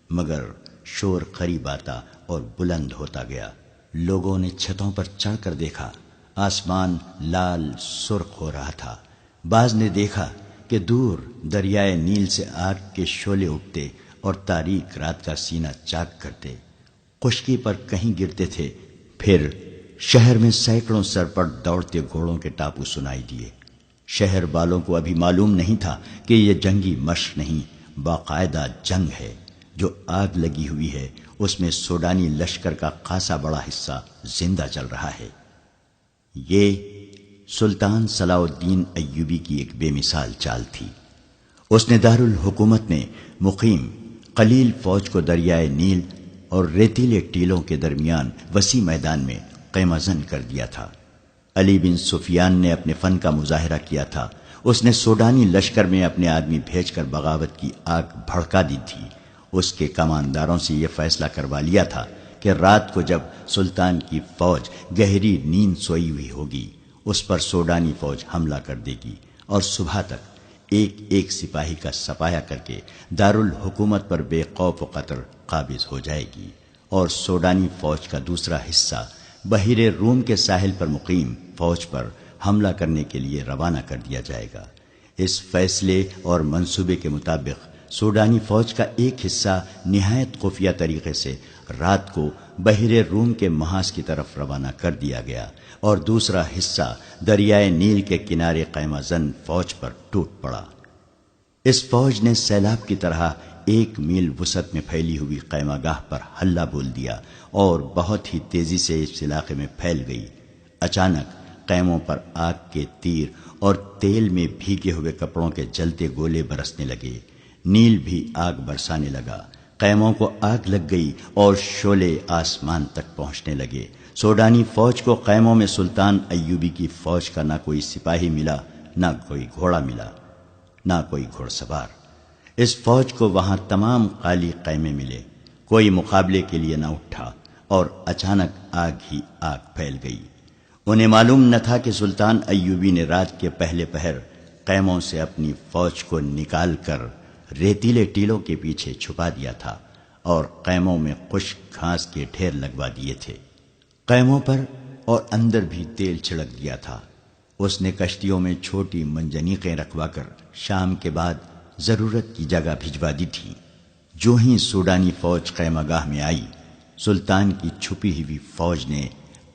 مگر شور قریب آتا اور بلند ہوتا گیا۔ لوگوں نے چھتوں پر چڑھ کر دیکھا، آسمان لال سرخ ہو رہا تھا۔ بعض نے دیکھا کہ دور دریائے نیل سے آگ کے شعلے اٹھتے اور تاریک رات کا سینہ چاک کرتے، خشکی پر کہیں گرتے تھے۔ پھر شہر میں سینکڑوں سرپٹ دوڑتے گھوڑوں کے ٹاپو سنائی دیے۔ شہر والوں کو ابھی معلوم نہیں تھا کہ یہ جنگی مشق نہیں، باقاعدہ جنگ ہے۔ جو آگ لگی ہوئی ہے اس میں سوڈانی لشکر کا خاصا بڑا حصہ زندہ چل رہا ہے۔ یہ سلطان صلاح الدین ایوبی کی ایک بے مثال چال تھی۔ اس نے دارالحکومت میں مقیم قلیل فوج کو دریائے نیل اور ریتیلے ٹیلوں کے درمیان وسیع میدان میں خیمہ زن کر دیا تھا۔ علی بن سفیان نے اپنے فن کا مظاہرہ کیا تھا۔ اس نے سوڈانی لشکر میں اپنے آدمی بھیج کر بغاوت کی آگ بھڑکا دی تھی۔ اس کے کمانداروں سے یہ فیصلہ کروا لیا تھا کہ رات کو جب سلطان کی فوج گہری نیند سوئی ہوئی ہوگی اس پر سوڈانی فوج حملہ کر دے گی اور صبح تک ایک ایک سپاہی کا سپاہیا کر کے دارالحکومت پر بے خوف و خطر قابض ہو جائے گی، اور سوڈانی فوج کا دوسرا حصہ بحیرہ روم کے ساحل پر مقیم فوج پر حملہ کرنے کے لیے روانہ کر دیا جائے گا۔ اس فیصلے اور منصوبے کے مطابق سوڈانی فوج کا ایک حصہ نہایت خفیہ طریقے سے رات کو بحیرہ روم کے محاذ کی طرف روانہ کر دیا گیا، اور دوسرا حصہ دریائے نیل کے کنارے خیمہ زن فوج پر ٹوٹ پڑا۔ اس فوج نے سیلاب کی طرح 1 میل وسعت میں پھیلی ہوئی خیمہ گاہ پر حلہ بول دیا اور بہت ہی تیزی سے اس علاقے میں پھیل گئی۔ اچانک خیموں پر آگ کے تیر اور تیل میں بھیگے ہوئے کپڑوں کے جلتے گولے برسنے لگے۔ نیل بھی آگ برسانے لگا۔ خیموں کو آگ لگ گئی اور شعلے آسمان تک پہنچنے لگے۔ سوڈانی فوج کو خیموں میں سلطان ایوبی کی فوج کا نہ کوئی سپاہی ملا، نہ کوئی گھوڑا ملا، نہ کوئی گھوڑ سوار۔ اس فوج کو وہاں تمام خالی خیمے ملے، کوئی مقابلے کے لیے نہ اٹھا، اور اچانک آگ ہی آگ پھیل گئی۔ انہیں معلوم نہ تھا کہ سلطان ایوبی نے رات کے پہلے پہر خیموں سے اپنی فوج کو نکال کر ریتیلے ٹیلوں کے پیچھے چھپا دیا تھا اور خیموں میں خشک گھاس کے ڈھیر لگوا دیے تھے۔ خیموں پر اور اندر بھی تیل چھڑک دیا تھا۔ اس نے کشتیوں میں چھوٹی منجنیقیں رکھوا کر شام کے بعد ضرورت کی جگہ بھجوا دی تھی۔ جو ہی سوڈانی فوج خیمہ گاہ میں آئی، سلطان کی چھپی ہوئی فوج نے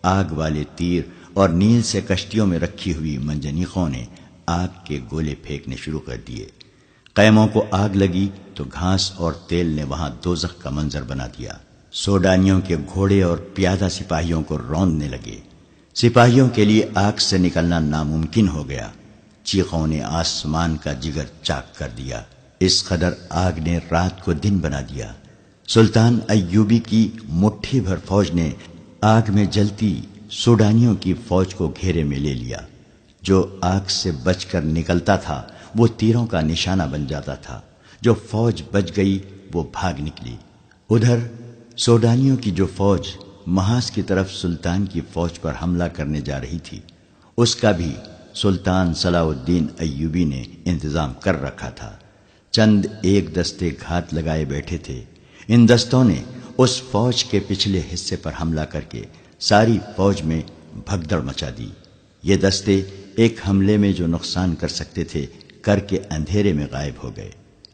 آگ والے تیر اور نیل سے کشتیوں میں رکھی ہوئی منجنیقوں نے آگ کے گولے پھینکنے شروع کر دیے۔ خیموں کو آگ لگی تو گھاس اور تیل نے وہاں دوزخ کا منظر بنا دیا۔ سوڈانیوں کے گھوڑے اور پیادہ سپاہیوں کو روندنے لگے۔ سپاہیوں کے لیے آگ سے نکلنا ناممکن ہو گیا۔ چیخوں نے آسمان کا جگر چاک کر دیا۔ اس قدر آگ نے رات کو دن بنا دیا۔ سلطان ایوبی کی مٹھی بھر فوج نے آگ میں جلتی سوڈانیوں کی فوج کو گھیرے میں لے لیا۔ جو آگ سے بچ کر نکلتا تھا وہ تیروں کا نشانہ بن جاتا تھا۔ جو فوج بچ گئی وہ بھاگ نکلی۔ ادھر سوڈانیوں کی جو فوج محاذ کی طرف سلطان کی فوج پر حملہ کرنے جا رہی تھی، اس کا بھی سلطان صلاح الدین ایوبی نے انتظام کر رکھا تھا۔ چند ایک دستے گھات لگائے بیٹھے تھے۔ ان دستوں نے اس فوج کے پچھلے حصے پر حملہ کر کے ساری فوج میں بھگدڑ مچا دی۔ یہ دستے ایک حملے میں جو نقصان کر سکتے تھے کر کے اندھیرے میں غائب ہو گئے۔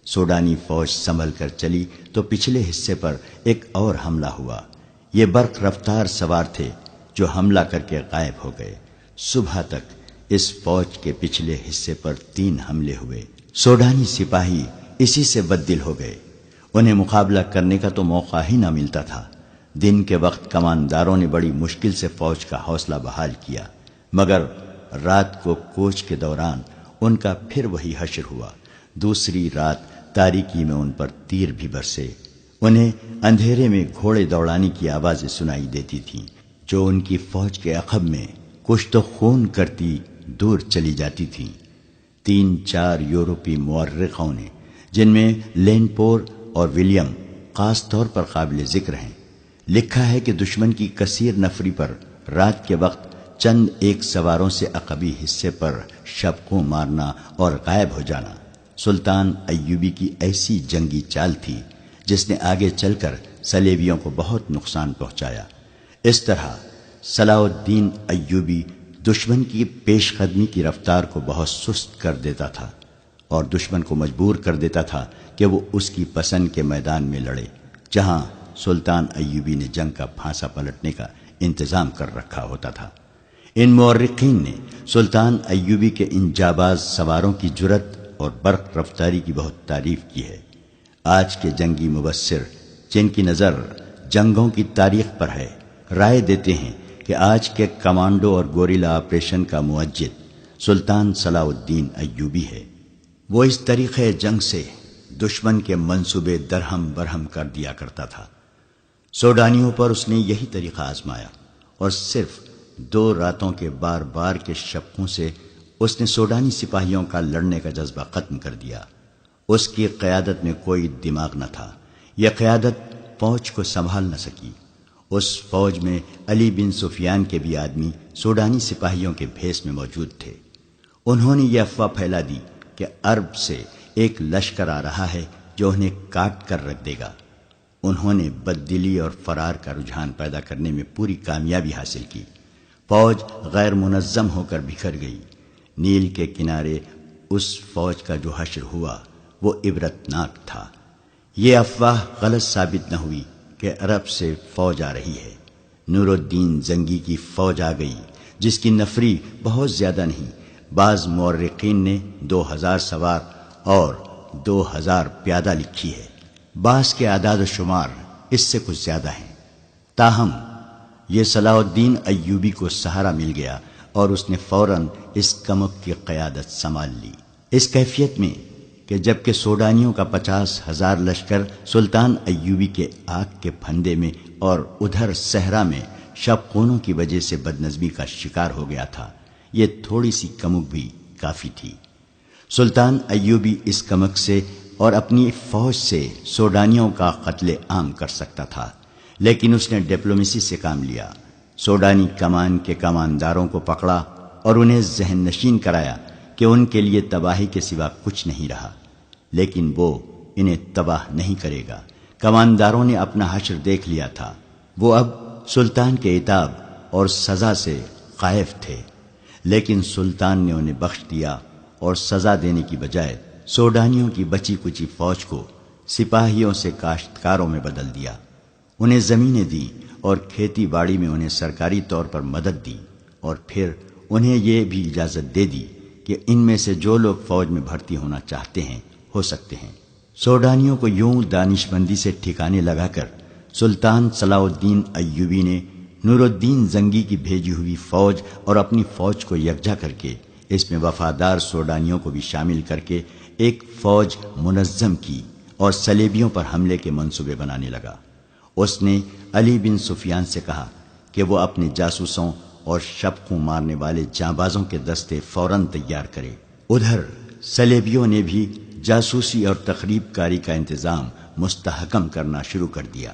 سوڈانی فوج سنبھل کر چلی تو پچھلے حصے پر ایک اور حملہ ہوا۔ یہ برق رفتار سوار تھے جو حملہ کر کے غائب ہو گئے۔ صبح تک اس فوج کے پچھلے حصے پر 3 حملے ہوئے۔ سوڈانی سپاہی اسی سے بددل ہو گئے۔ انہیں مقابلہ کرنے کا تو موقع ہی نہ ملتا تھا۔ دن کے وقت کمانداروں نے بڑی مشکل سے فوج کا حوصلہ بحال کیا، مگر رات کو کوچ کے دوران ان کا پھر وہی حشر ہوا۔ دوسری رات تاریکی میں ان پر تیر بھی برسے۔ انہیں اندھیرے میں گھوڑے دوڑانے کی آوازیں سنائی دیتی تھیں جو ان کی فوج کے عقب میں کشت و خون کرتی دور چلی جاتی تھیں۔ 3-4 یورپی مورخوں نے، جن میں لینپور اور ولیم خاص طور پر قابل ذکر ہیں، لکھا ہے کہ دشمن کی کثیر نفری پر رات کے وقت چند ایک سواروں سے عقبی حصے پر شبقوں مارنا اور غائب ہو جانا سلطان ایوبی کی ایسی جنگی چال تھی جس نے آگے چل کر صلیبیوں کو بہت نقصان پہنچایا۔ اس طرح صلاح الدین ایوبی دشمن کی پیش قدمی کی رفتار کو بہت سست کر دیتا تھا اور دشمن کو مجبور کر دیتا تھا کہ وہ اس کی پسند کے میدان میں لڑے، جہاں سلطان ایوبی نے جنگ کا پھانسا پلٹنے کا انتظام کر رکھا ہوتا تھا۔ ان مورخین نے سلطان ایوبی کے ان جاباز سواروں کی جرت اور برق رفتاری کی بہت تعریف کی ہے۔ آج کے جنگی مبصر جن کی نظر جنگوں کی تاریخ پر ہے، رائے دیتے ہیں کہ آج کے کمانڈو اور گوریلا آپریشن کا موجد سلطان صلاح الدین ایوبی ہے۔ وہ اس طریقے جنگ سے دشمن کے منصوبے درہم برہم کر دیا کرتا تھا۔ سوڈانیوں پر اس نے یہی طریقہ آزمایا اور صرف 2 راتوں کے بار بار کے شبقوں سے اس نے سوڈانی سپاہیوں کا لڑنے کا جذبہ ختم کر دیا۔ اس کی قیادت میں کوئی دماغ نہ تھا۔ یہ قیادت فوج کو سنبھال نہ سکی۔ اس فوج میں علی بن سفیان کے بھی آدمی سوڈانی سپاہیوں کے بھیس میں موجود تھے۔ انہوں نے یہ افواہ پھیلا دی کہ عرب سے ایک لشکر آ رہا ہے جو انہیں کاٹ کر رکھ دے گا۔ انہوں نے بددلی اور فرار کا رجحان پیدا کرنے میں پوری کامیابی حاصل کی۔ فوج غیر منظم ہو کر بکھر گئی۔ نیل کے کنارے اس فوج کا جو حشر ہوا وہ عبرتناک تھا۔ یہ افواہ غلط ثابت نہ ہوئی کہ عرب سے فوج آ رہی ہے۔ نور الدین زنگی کی فوج آ گئی جس کی نفری بہت زیادہ نہیں۔ بعض مورخین نے 2000 سوار اور 2000 پیادہ لکھی ہے۔ بعض کے اعداد و شمار اس سے کچھ زیادہ ہیں۔ تاہم یہ صلاح الدین ایوبی کو سہارا مل گیا اور اس نے فوراً اس کمک کی قیادت سنبھال لی، اس کیفیت میں کہ جبکہ سوڈانیوں کا 50,000 لشکر سلطان ایوبی کے آگ کے پھندے میں اور ادھر صحرا میں شبقونوں کی وجہ سے بدنظمی کا شکار ہو گیا تھا، یہ تھوڑی سی کمک بھی کافی تھی۔ سلطان ایوبی اس کمک سے اور اپنی فوج سے سوڈانیوں کا قتل عام کر سکتا تھا، لیکن اس نے ڈپلومیسی سے کام لیا۔ سوڈانی کمان کے کمانداروں کو پکڑا اور انہیں ذہن نشین کرایا کہ ان کے لیے تباہی کے سوا کچھ نہیں رہا، لیکن وہ انہیں تباہ نہیں کرے گا۔ کمانداروں نے اپنا حشر دیکھ لیا تھا۔ وہ اب سلطان کے عتاب اور سزا سے خائف تھے، لیکن سلطان نے انہیں بخش دیا اور سزا دینے کی بجائے سوڈانیوں کی بچی کچی فوج کو سپاہیوں سے کاشتکاروں میں بدل دیا۔ انہیں زمینیں دی اور کھیتی باڑی میں انہیں سرکاری طور پر مدد دی، اور پھر انہیں یہ بھی اجازت دے دی کہ ان میں سے جو لوگ فوج میں بھرتی ہونا چاہتے ہیں ہو سکتے ہیں۔ سوڈانیوں کو یوں دانش مندی سے ٹھکانے لگا کر سلطان صلاح الدین ایوبی نے نور الدین زنگی کی بھیجی ہوئی فوج اور اپنی فوج کو یکجا کر کے اس میں وفادار سوڈانیوں کو بھی شامل کر کے ایک فوج منظم کی اور صلیبیوں پر حملے کے منصوبے بنانے لگا۔ اس نے علی بن سفیان سے کہا کہ وہ اپنے جاسوسوں اور شبقوں مارنے والے جانبازوں کے دستے فوراً تیار کرے۔ ادھر صلیبیوں نے بھی جاسوسی اور تخریب کاری کا انتظام مستحکم کرنا شروع کر دیا۔